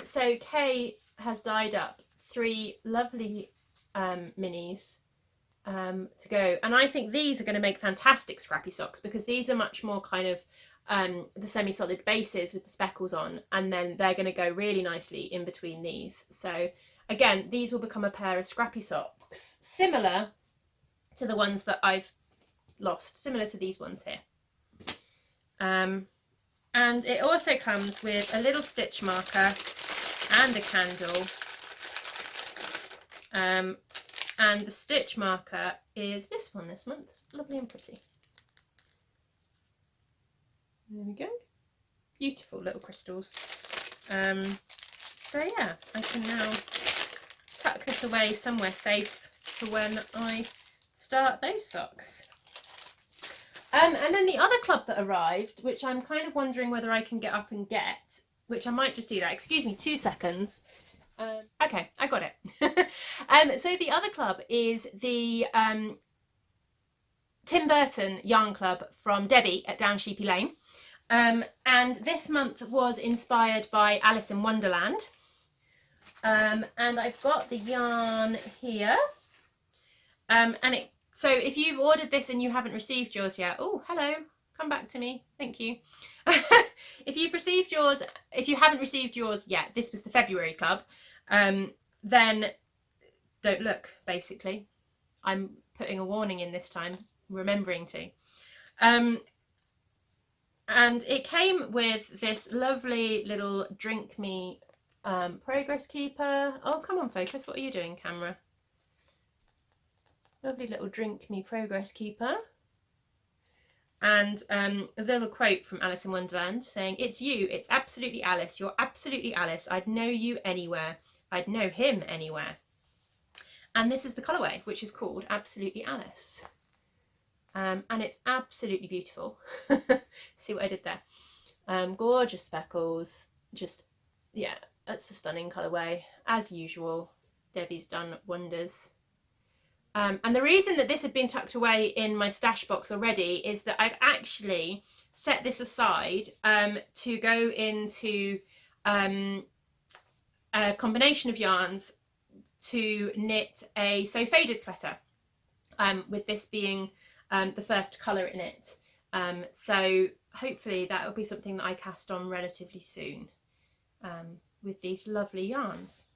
Speaker 1: So Kay has dyed up 3 lovely minis to go, and I think these are going to make fantastic scrappy socks, because these are much more kind of the semi-solid bases with the speckles on, and then they're going to go really nicely in between these. So again, these will become a pair of scrappy socks similar to the ones that I've lost, similar to these ones here. And it also comes with a little stitch marker and a candle. And the stitch marker is this one this month. Lovely and pretty. There we go. Beautiful little crystals. So yeah, I can now tuck this away somewhere safe for when I start those socks. And then the other club that arrived, which I'm kind of wondering whether I can get up and get, which I might just do that. Excuse me 2 seconds. Okay, I got it. So the other club is the Tim Burton Yarn Club from Debbie at Down Sheepy Lane. And this month was inspired by Alice in Wonderland. And I've got the yarn here. So if you've ordered this and you haven't received yours yet, oh, hello, come back to me, thank you. If you haven't received yours yet, this was the February club, then don't look, basically. I'm putting a warning in this time, remembering to. And it came with this lovely little Drink Me progress keeper. Oh, come on, focus, what are you doing, camera? Lovely little Drink Me progress keeper. And a little quote from Alice in Wonderland saying, "It's you, it's absolutely Alice, you're absolutely Alice, I'd know you anywhere, I'd know him anywhere." And this is the colourway, which is called Absolutely Alice. And it's absolutely beautiful. See what I did there? Gorgeous speckles, just, yeah, it's a stunning colourway. As usual, Debbie's done wonders. And the reason that this had been tucked away in my stash box already is that I've actually set this aside to go into a combination of yarns to knit a So Faded sweater, with this being the first colour in it. So hopefully that will be something that I cast on relatively soon with these lovely yarns.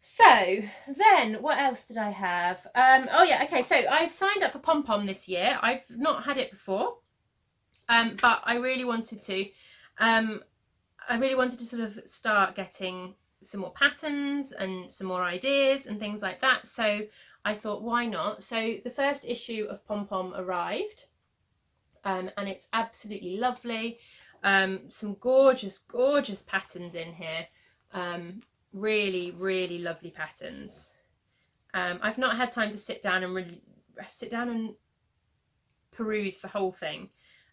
Speaker 1: So then what else did I have? Oh yeah, okay, so I've signed up for Pom Pom this year. I've not had it before, but I really wanted to. I really wanted to sort of start getting some more patterns and some more ideas and things like that. So I thought, why not? So the first issue of Pom Pom arrived, and it's absolutely lovely. Some gorgeous, gorgeous patterns in here. Really, really lovely patterns. I've not had time to sit down and peruse the whole thing,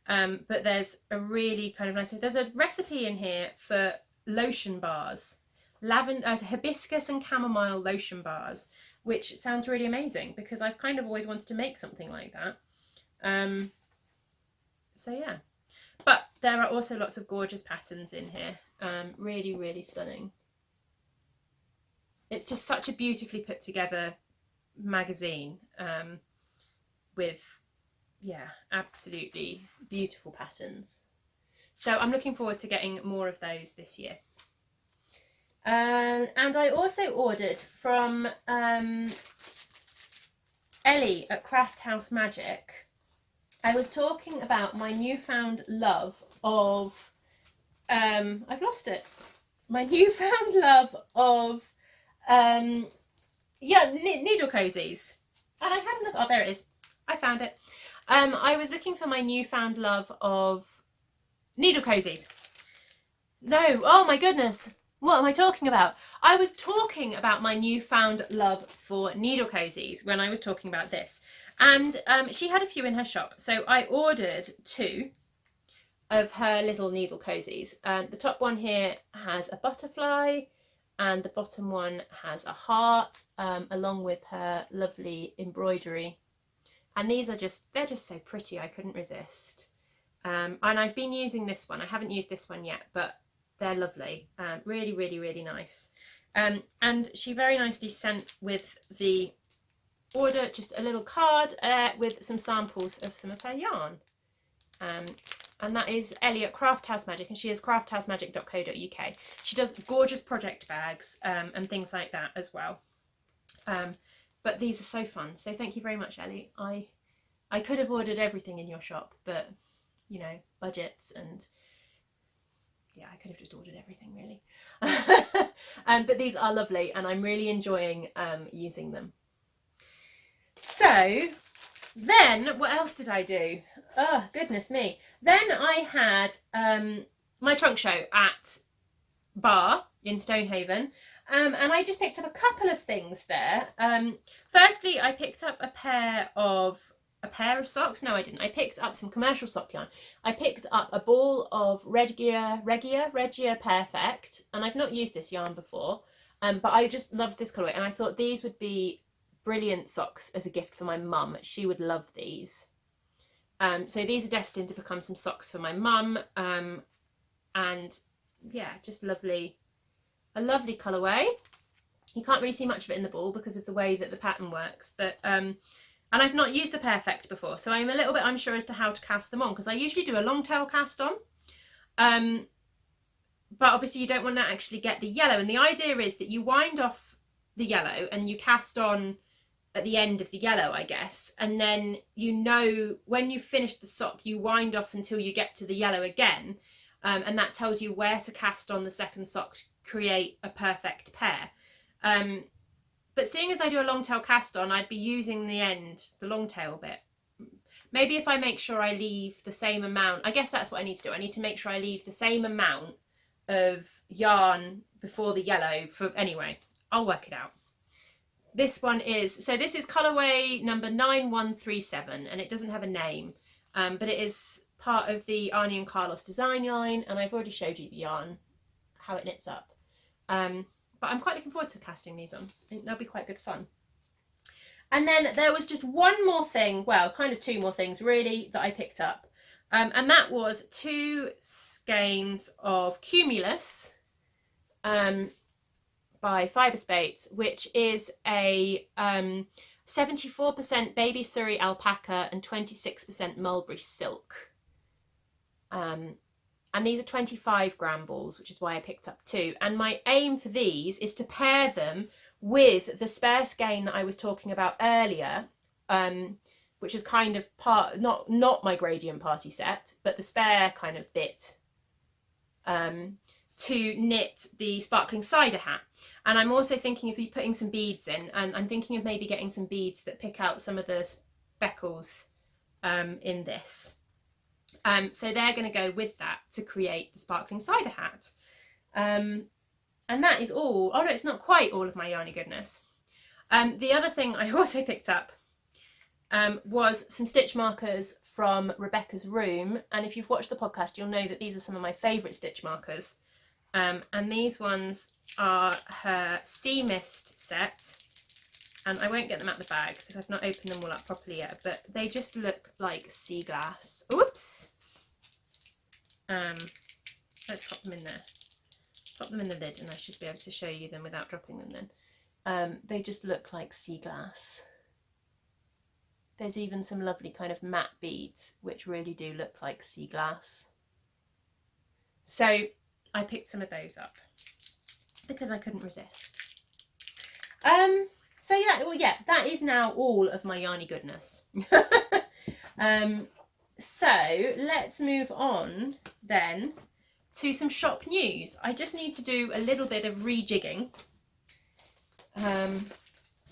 Speaker 1: but there's a really kind of nice, there's a recipe in here for lotion bars, hibiscus and chamomile lotion bars, which sounds really amazing because I've kind of always wanted to make something like that. So yeah, but there are also lots of gorgeous patterns in here. Really, really stunning. It's just such a beautifully put together magazine, with, yeah, absolutely beautiful patterns. So I'm looking forward to getting more of those this year. And I also ordered from Ellie at Craft House Magic. I was talking about my newfound love of, I've lost it. My newfound love of needle cozies, and I had enough. Oh, there it is. I found it. I was looking for my newfound love of needle cozies. No, oh my goodness, what am I talking about? I was talking about my newfound love for needle cozies when I was talking about this, and she had a few in her shop, so I ordered 2 of her little needle cozies. The top one here has a butterfly, and the bottom one has a heart, along with her lovely embroidery. And these are they're just so pretty, I couldn't resist. And I've been using this one. I haven't used this one yet, but they're lovely. Really, really, really nice. And she very nicely sent with the order just a little card with some samples of some of her yarn. And that is Ellie at Craft House Magic, and she is crafthousemagik.co.uk. She does gorgeous project bags and things like that as well. But these are so fun. So thank you very much, Ellie. I could have ordered everything in your shop, but, you know, budgets, and yeah, I could have just ordered everything really. But these are lovely, and I'm really enjoying using them. So then what else did I do? Oh, goodness me. Then I had my trunk show at Bar in Stonehaven, and I just picked up a couple of things there. Firstly, I picked up a pair of a pair of socks. No, I didn't. I picked up some commercial sock yarn. I picked up a ball of Regia Perfect, and I've not used this yarn before, but I just loved this colourway, and I thought these would be brilliant socks as a gift for my mum. She would love these. So these are destined to become some socks for my mum, and yeah, just lovely, a lovely colourway. You can't really see much of it in the ball because of the way that the pattern works, but and I've not used the Perfect before, so I'm a little bit unsure as to how to cast them on, because I usually do a long tail cast on, but obviously you don't want to actually get the yellow, and the idea is that you wind off the yellow and you cast on at the end of the yellow, I guess, and then you know when you've finished the sock you wind off until you get to the yellow again, and that tells you where to cast on the second sock to create a perfect pair. But seeing as I do a long tail cast on, I'd be using the end, the long tail bit. Maybe if I make sure I leave the same amount, I guess that's what I need to do. I need to make sure I leave the same amount of yarn before the yellow for, anyway, I'll work it out. This one is, so this is colourway number 9137, and it doesn't have a name, but it is part of the Arnie and Carlos design line, and I've already showed you the yarn, how it knits up. But I'm quite looking forward to casting these on. I think they'll be quite good fun. And then there was just one more thing, well, kind of two more things really, that I picked up. And that was 2 skeins of Cumulus by Fibre Spate, which is a 74% baby Surrey alpaca and 26% mulberry silk. And these are 25 gram balls, which is why I picked up 2. And my aim for these is to pair them with the spare skein that I was talking about earlier, which is kind of part, not my gradient party set, but the spare kind of bit, to knit the sparkling cider hat. And I'm also thinking of putting some beads in, and I'm thinking of maybe getting some beads that pick out some of the speckles in this. So they're going to go with that to create the sparkling cider hat. And that is all. Oh no, it's not quite all of my yarny goodness. The other thing I also picked up was some stitch markers from Rebecca's Room. And if you've watched the podcast, you'll know that these are some of my favourite stitch markers. And these ones are her Sea Mist set. And I won't get them out of the bag because I've not opened them all up properly yet, but they just look like sea glass. Oops! Let's pop them in there. Pop them in the lid and I should be able to show you them without dropping them then. They just look like sea glass. There's even some lovely kind of matte beads which really do look like sea glass. So I picked some of those up because I couldn't resist. So yeah, well, yeah, that is now all of my yarny goodness. So let's move on then to some shop news. I just need to do a little bit of rejigging,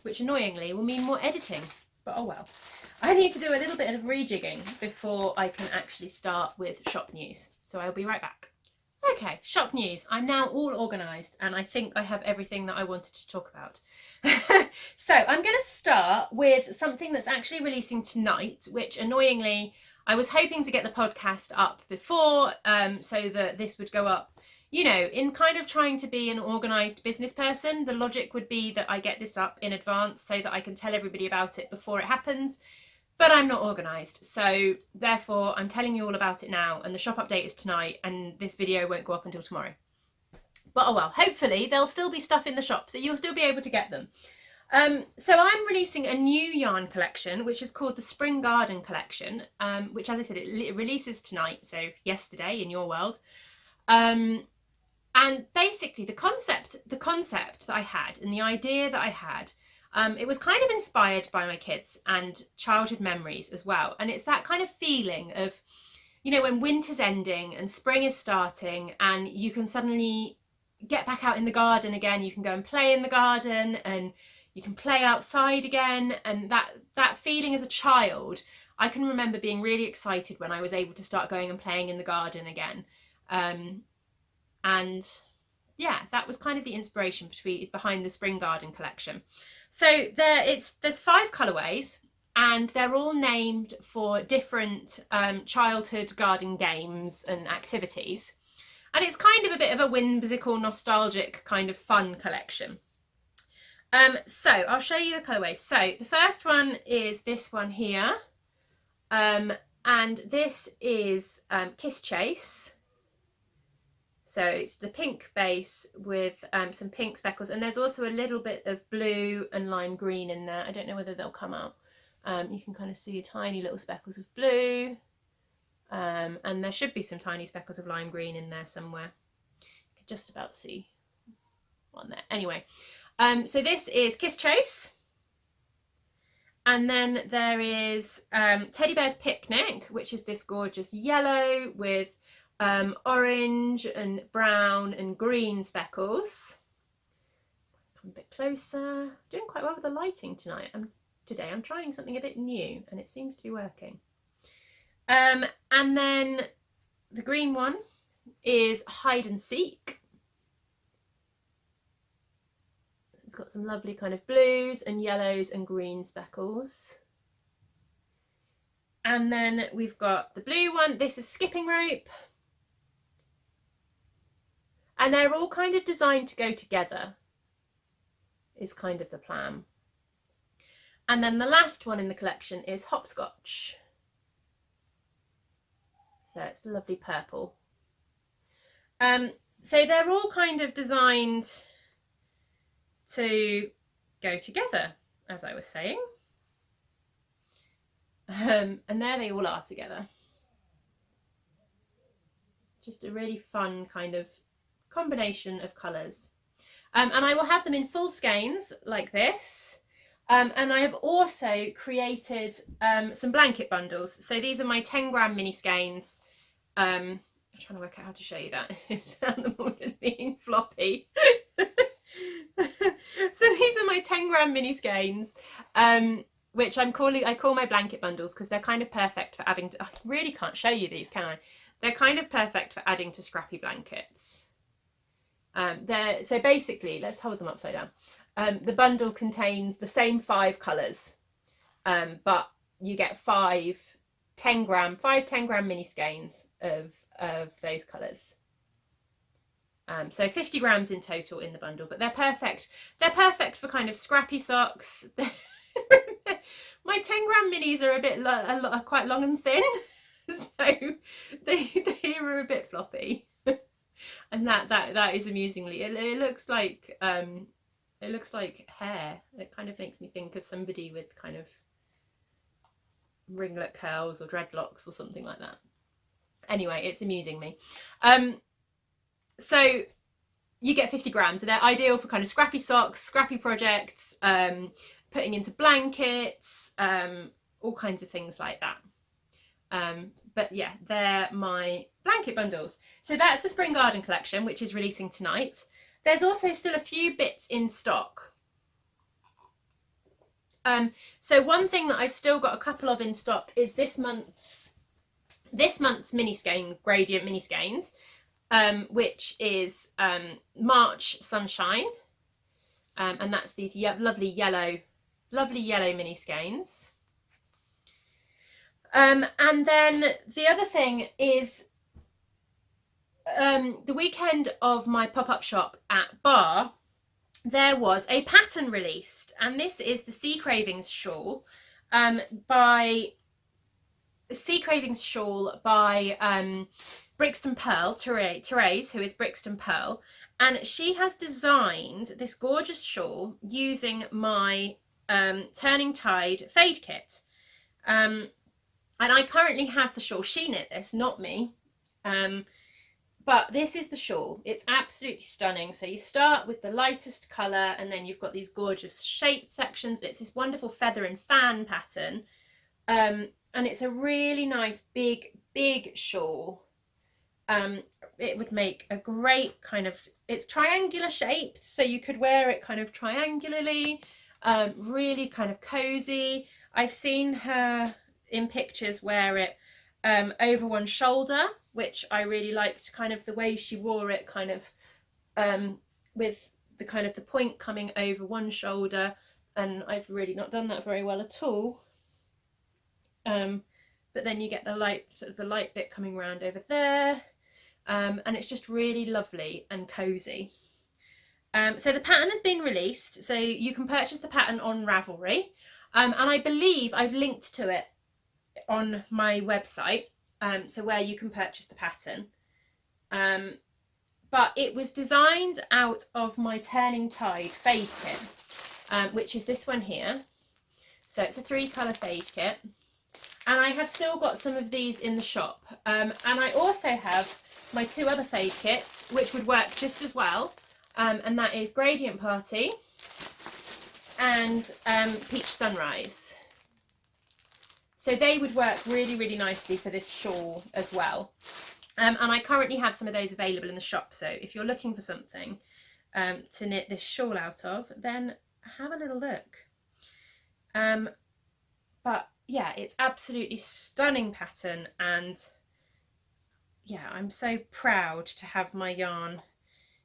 Speaker 1: which annoyingly will mean more editing, but oh well. I need to do a little bit of rejigging before I can actually start with shop news. So I'll be right back. Okay, shop news. I'm now all organised and I think I have everything that I wanted to talk about. So I'm going to start with something that's actually releasing tonight, which annoyingly I was hoping to get the podcast up before, so that this would go up, you know, in kind of trying to be an organised business person. The logic would be that I get this up in advance so that I can tell everybody about it before it happens. But I'm not organised, so therefore I'm telling you all about it now, and the shop update is tonight and this video won't go up until tomorrow. But oh well, hopefully there'll still be stuff in the shop so you'll still be able to get them. So I'm releasing a new yarn collection which is called the Spring Garden collection, which, as I said, it releases tonight, so yesterday in your world. And basically the concept that I had and the idea that I had, it was kind of inspired by my kids and childhood memories as well. And it's that kind of feeling of, you know, when winter's ending and spring is starting and you can suddenly get back out in the garden again, you can go and play in the garden and you can play outside again. And that feeling as a child, I can remember being really excited when I was able to start going and playing in the garden again. And yeah, that was kind of the inspiration behind the Spring Garden collection. So there's 5 colourways, and they're all named for different childhood garden games and activities. And it's kind of a bit of a whimsical, nostalgic kind of fun collection. So I'll show you the colourways. So the first one is this one here. And this is Kiss Chase. So it's the pink base with some pink speckles, and there's also a little bit of blue and lime green in there. I don't know whether they'll come out. You can kind of see tiny little speckles of blue, and there should be some tiny speckles of lime green in there somewhere. You can just about see one there. Anyway, so this is Kiss Chase. And then there is Teddy Bear's Picnic, which is this gorgeous yellow with orange and brown and green speckles. Come a bit closer. Doing quite well with the lighting tonight. Today I'm trying something a bit new and it seems to be working. And then the green one is Hide and Seek. It's got some lovely kind of blues and yellows and green speckles. And then we've got the blue one. This is Skipping Rope. And they're all kind of designed to go together, is kind of the plan. And then the last one in the collection is Hopscotch. So it's lovely purple. So they're all kind of designed to go together, as I was saying. And there they all are together. Just a really fun kind of combination of colours. And I will have them in full skeins like this. And I have also created some blanket bundles. So these are my 10-gram mini skeins. I'm trying to work out how to show you that. Them all as being floppy. So these are my 10-gram mini skeins, which I call my blanket bundles because they're kind of perfect for adding to, I really can't show you these, can I? They're kind of perfect for adding to scrappy blankets. So basically, let's hold them upside down. The bundle contains the same 5 colours, but you get 5 10-gram mini skeins of those colours. So 50 grams in total in the bundle, but they're perfect. They're perfect for kind of scrappy socks. My 10-gram minis are quite long and thin, so they are a bit floppy. And that is amusingly. It looks like hair. It kind of makes me think of somebody with kind of ringlet curls or dreadlocks or something like that. Anyway, it's amusing me. So you get 50 grams. So they're ideal for kind of scrappy socks, scrappy projects, putting into blankets, all kinds of things like that. But yeah, they're my blanket bundles. So that's the Spring Garden collection, which is releasing tonight. There's also still a few bits in stock. So one thing that I've still got a couple of in stock is this month's mini skein, gradient mini skeins, which is March Sunshine, and that's these lovely yellow mini skeins. And then the other thing is the weekend of my pop-up shop at Bar, there was a pattern released, and this is the Sea Cravings shawl by Brixton Pearl, Therese, who is Brixton Pearl, and she has designed this gorgeous shawl using my Turning Tide fade kit. And I currently have the shawl. She knit this, not me. But this is the shawl. It's absolutely stunning. So you start with the lightest colour, and then you've got these gorgeous shaped sections. It's this wonderful feather and fan pattern. And it's a really nice big shawl. It would make a great kind of, it's triangular shaped, so you could wear it kind of triangularly, really kind of cozy. I've seen her in pictures wear it over one shoulder, which I really liked, kind of the way she wore it, kind of with the kind of the point coming over one shoulder, and I've really not done that very well at all. but then you get the light, sort of the light bit coming around over there, and it's just really lovely and cozy. So the pattern has been released, so you can purchase the pattern on Ravelry, and I believe I've linked to it on my website, so where you can purchase the pattern. But it was designed out of my Turning Tide fade kit, which is this one here. So it's a 3-colour fade kit, and I have still got some of these in the shop. And I also have my 2 other fade kits, which would work just as well, and that is Gradient Party and Peach Sunrise. So they would work really, really nicely for this shawl as well. And I currently have some of those available in the shop, so if you're looking for something to knit this shawl out of, then have a little look. But yeah, it's absolutely stunning pattern, and yeah, I'm so proud to have my yarn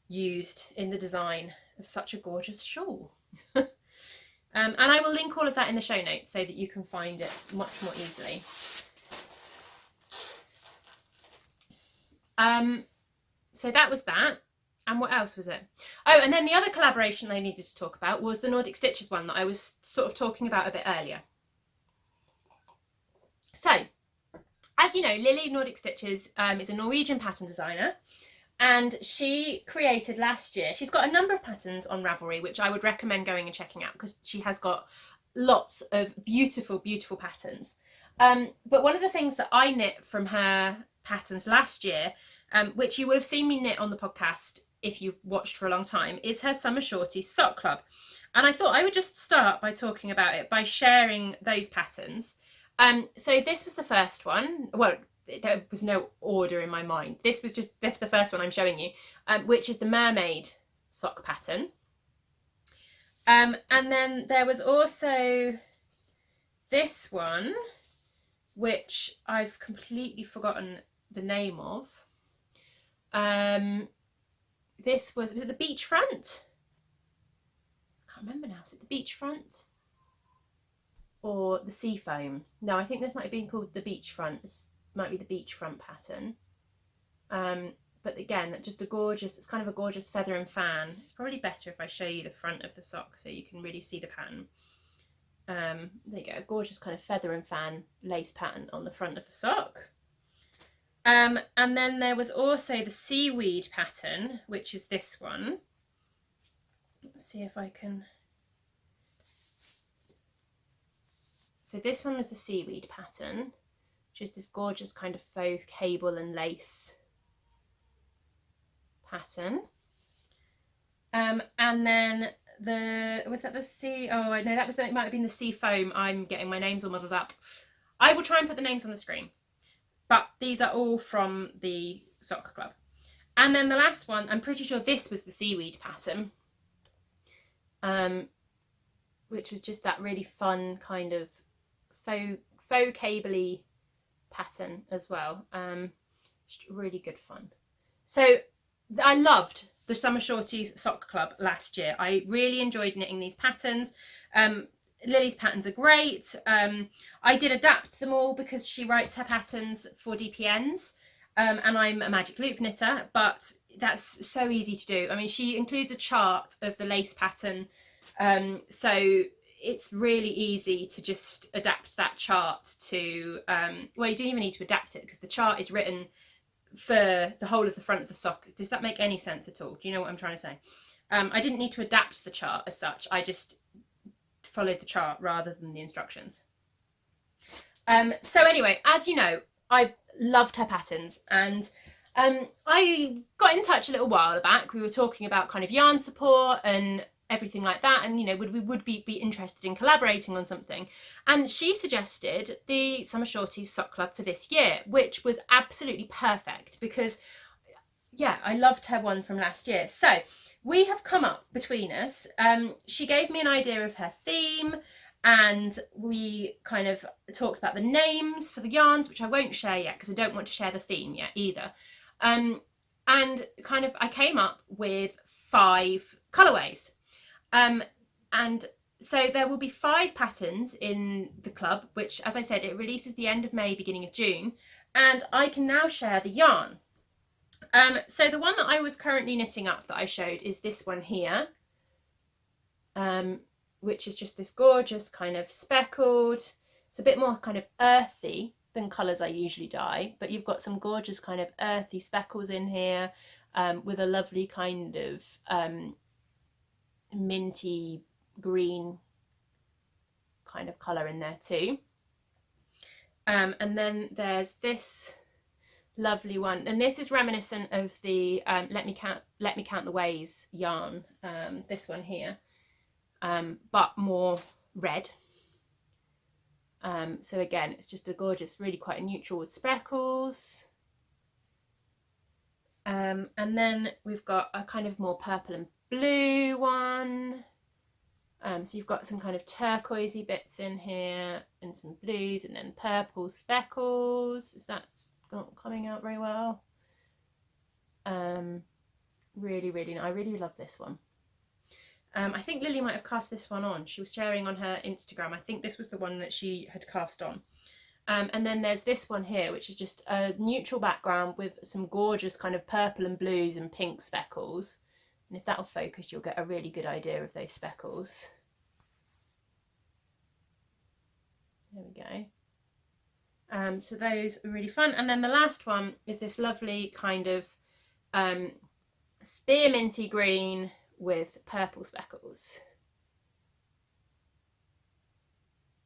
Speaker 1: used in the design of such a gorgeous shawl. And I will link all of that in the show notes so that you can find it much more easily. So that was that. And what else was it? Oh, and then the other collaboration I needed to talk about was the Nordic Stitches one that I was sort of talking about a bit earlier. So, as you know, Lily Nordic Stitches is a Norwegian pattern designer, and she created last year, she's got a number of patterns on Ravelry, which I would recommend going and checking out because she has got lots of beautiful, beautiful patterns. But one of the things that I knit from her patterns last year, which you would have seen me knit on the podcast if you've watched for a long time, is her Summer Shorties Sock Club. And I thought I would just start by talking about it, by sharing those patterns. So this was the first one. Well, there was no order in my mind. This was just the first one I'm showing you, which is the Mermaid sock pattern. And then there was also this one, which I've completely forgotten the name of. This was it the Beachfront? I can't remember now. Is it the Beachfront or the Seafoam? No, I think this might have been called the Beachfront. This might be the Beachfront pattern. But again, just a gorgeous, it's kind of a gorgeous feather and fan. It's probably better if I show you the front of the sock so you can really see the pattern. There you go, a gorgeous kind of feather and fan lace pattern on the front of the sock. And then there was also the Seaweed pattern, which is this one. Let's see if I can. So this one was the Seaweed pattern, which is this gorgeous kind of faux cable and lace pattern. And then was that the sea? Oh, I know that was, it might have been the Seafoam. I'm getting my names all muddled up. I will try and put the names on the screen. But these are all from the Sock Club. And then the last one, I'm pretty sure this was the Seaweed pattern, which was just that really fun kind of faux cable-y pattern as well. Just really good fun. So I loved the Summer Shorties Sock Club last year. I really enjoyed knitting these patterns. Lily's patterns are great. I did adapt them all because she writes her patterns for DPNs, and I'm a magic loop knitter, but that's so easy to do. I mean, she includes a chart of the lace pattern, so it's really easy to just adapt that chart to, well, you don't even need to adapt it because the chart is written for the whole of the front of the sock. Does that make any sense at all? Do you know what I'm trying to say? I didn't need to adapt the chart as such. I just followed the chart rather than the instructions. So anyway, as you know, I loved her patterns, and I got in touch a little while back. We were talking about kind of yarn support and everything like that, and you know, we would be interested in collaborating on something, and she suggested the Summer Shorties Sock Club for this year, which was absolutely perfect because yeah, I loved her one from last year. So we have come up between us, she gave me an idea of her theme, and we kind of talked about the names for the yarns, which I won't share yet because I don't want to share the theme yet either. And kind of I came up with 5 colourways. And So there will be 5 patterns in the club, which, as I said, it releases the end of May, beginning of June, and I can now share the yarn. So the one that I was currently knitting up that I showed is this one here, which is just this gorgeous kind of speckled. It's a bit more kind of earthy than colours I usually dye, but you've got some gorgeous kind of earthy speckles in here, with a lovely kind of minty green kind of colour in there too. And then there's this lovely one, and this is reminiscent of the Let Me Count the Ways yarn, this one here, but more red. So again, it's just a gorgeous, really quite a neutral with speckles. And then we've got a kind of more purple and blue one. So you've got some kind of turquoisey bits in here and some blues, and then purple speckles. Is that not coming out very well? Really, really, I really love this one. I think Lily might have cast this one on. She was sharing on her Instagram. I think this was the one that she had cast on. And then there's this one here, which is just a neutral background with some gorgeous kind of purple and blues and pink speckles. And if that'll focus, you'll get a really good idea of those speckles. There we go. So those are really fun. And then the last one is this lovely kind of spearminty green with purple speckles.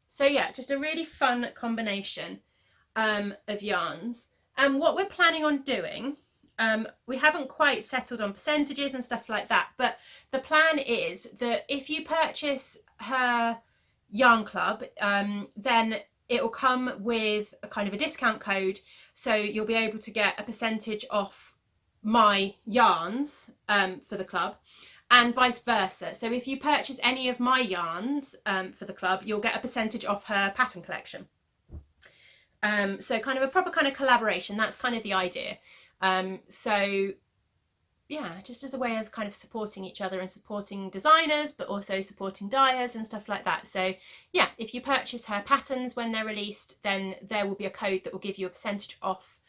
Speaker 1: So yeah, just a really fun combination of yarns. And what we're planning on doing, we haven't quite settled on percentages and stuff like that, but the plan is that if you purchase her yarn club, then it will come with a kind of a discount code, so you'll be able to get a percentage off my yarns for the club, and vice versa. So if you purchase any of my yarns for the club, you'll get a percentage off her pattern collection. So kind of a proper kind of collaboration. That's kind of the idea. So yeah, just as a way of kind of supporting each other and supporting designers, but also supporting dyers and stuff like that. So yeah, if you purchase her patterns when they're released, then there will be a code that will give you a percentage off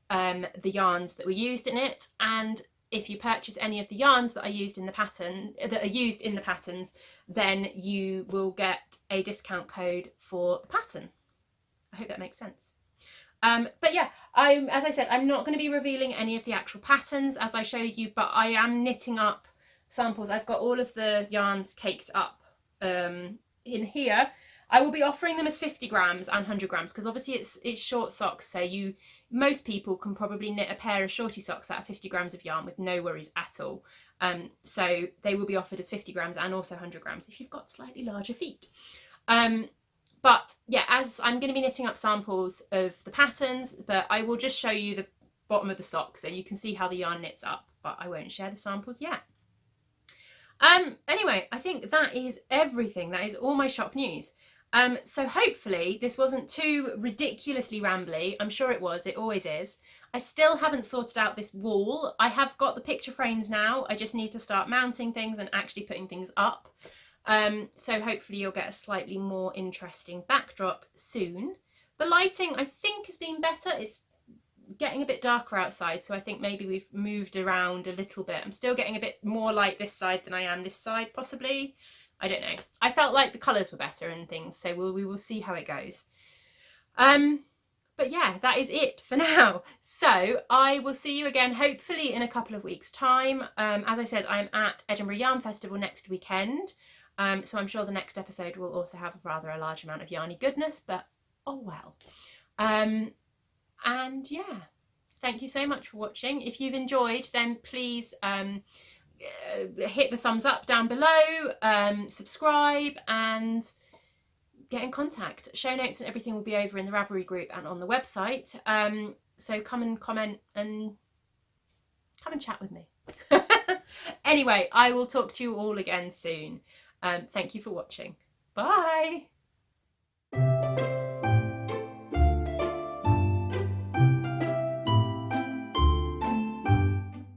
Speaker 1: the yarns that were used in it. And if you purchase any of the yarns that are used in the pattern, then you will get a discount code for the pattern. I hope that makes sense. But yeah, as I said, I'm not going to be revealing any of the actual patterns as I showed you, but I am knitting up samples. I've got all of the yarns caked up in here. I will be offering them as 50 grams and 100 grams because obviously it's short socks, so most people can probably knit a pair of shorty socks out of 50 grams of yarn with no worries at all. So they will be offered as 50 grams and also 100 grams if you've got slightly larger feet. But yeah, as I'm going to be knitting up samples of the patterns, but I will just show you the bottom of the sock so you can see how the yarn knits up, but I won't share the samples yet. Anyway, I think that is everything. That is all my shop news. So hopefully this wasn't too ridiculously rambly. I'm sure it was, it always is. I still haven't sorted out this wall. I have got the picture frames now. I just need to start mounting things and actually putting things up. So hopefully you'll get a slightly more interesting backdrop soon. The lighting I think has been better. It's getting a bit darker outside, so I think maybe we've moved around a little bit. I'm still getting a bit more light this side than I am this side, possibly. I don't know. I felt like the colours were better and things, so we will see how it goes. But yeah, that is it for now. So I will see you again, hopefully in a couple of weeks' time. As I said, I'm at Edinburgh Yarn Festival next weekend. So I'm sure the next episode will also have rather a large amount of yarny goodness, but oh well. And yeah, thank you so much for watching. If you've enjoyed, then please hit the thumbs up down below, subscribe and get in contact. Show notes and everything will be over in the Ravelry group and on the website. So come and comment and come and chat with me. Anyway, I will talk to you all again soon. Thank you for watching. Bye.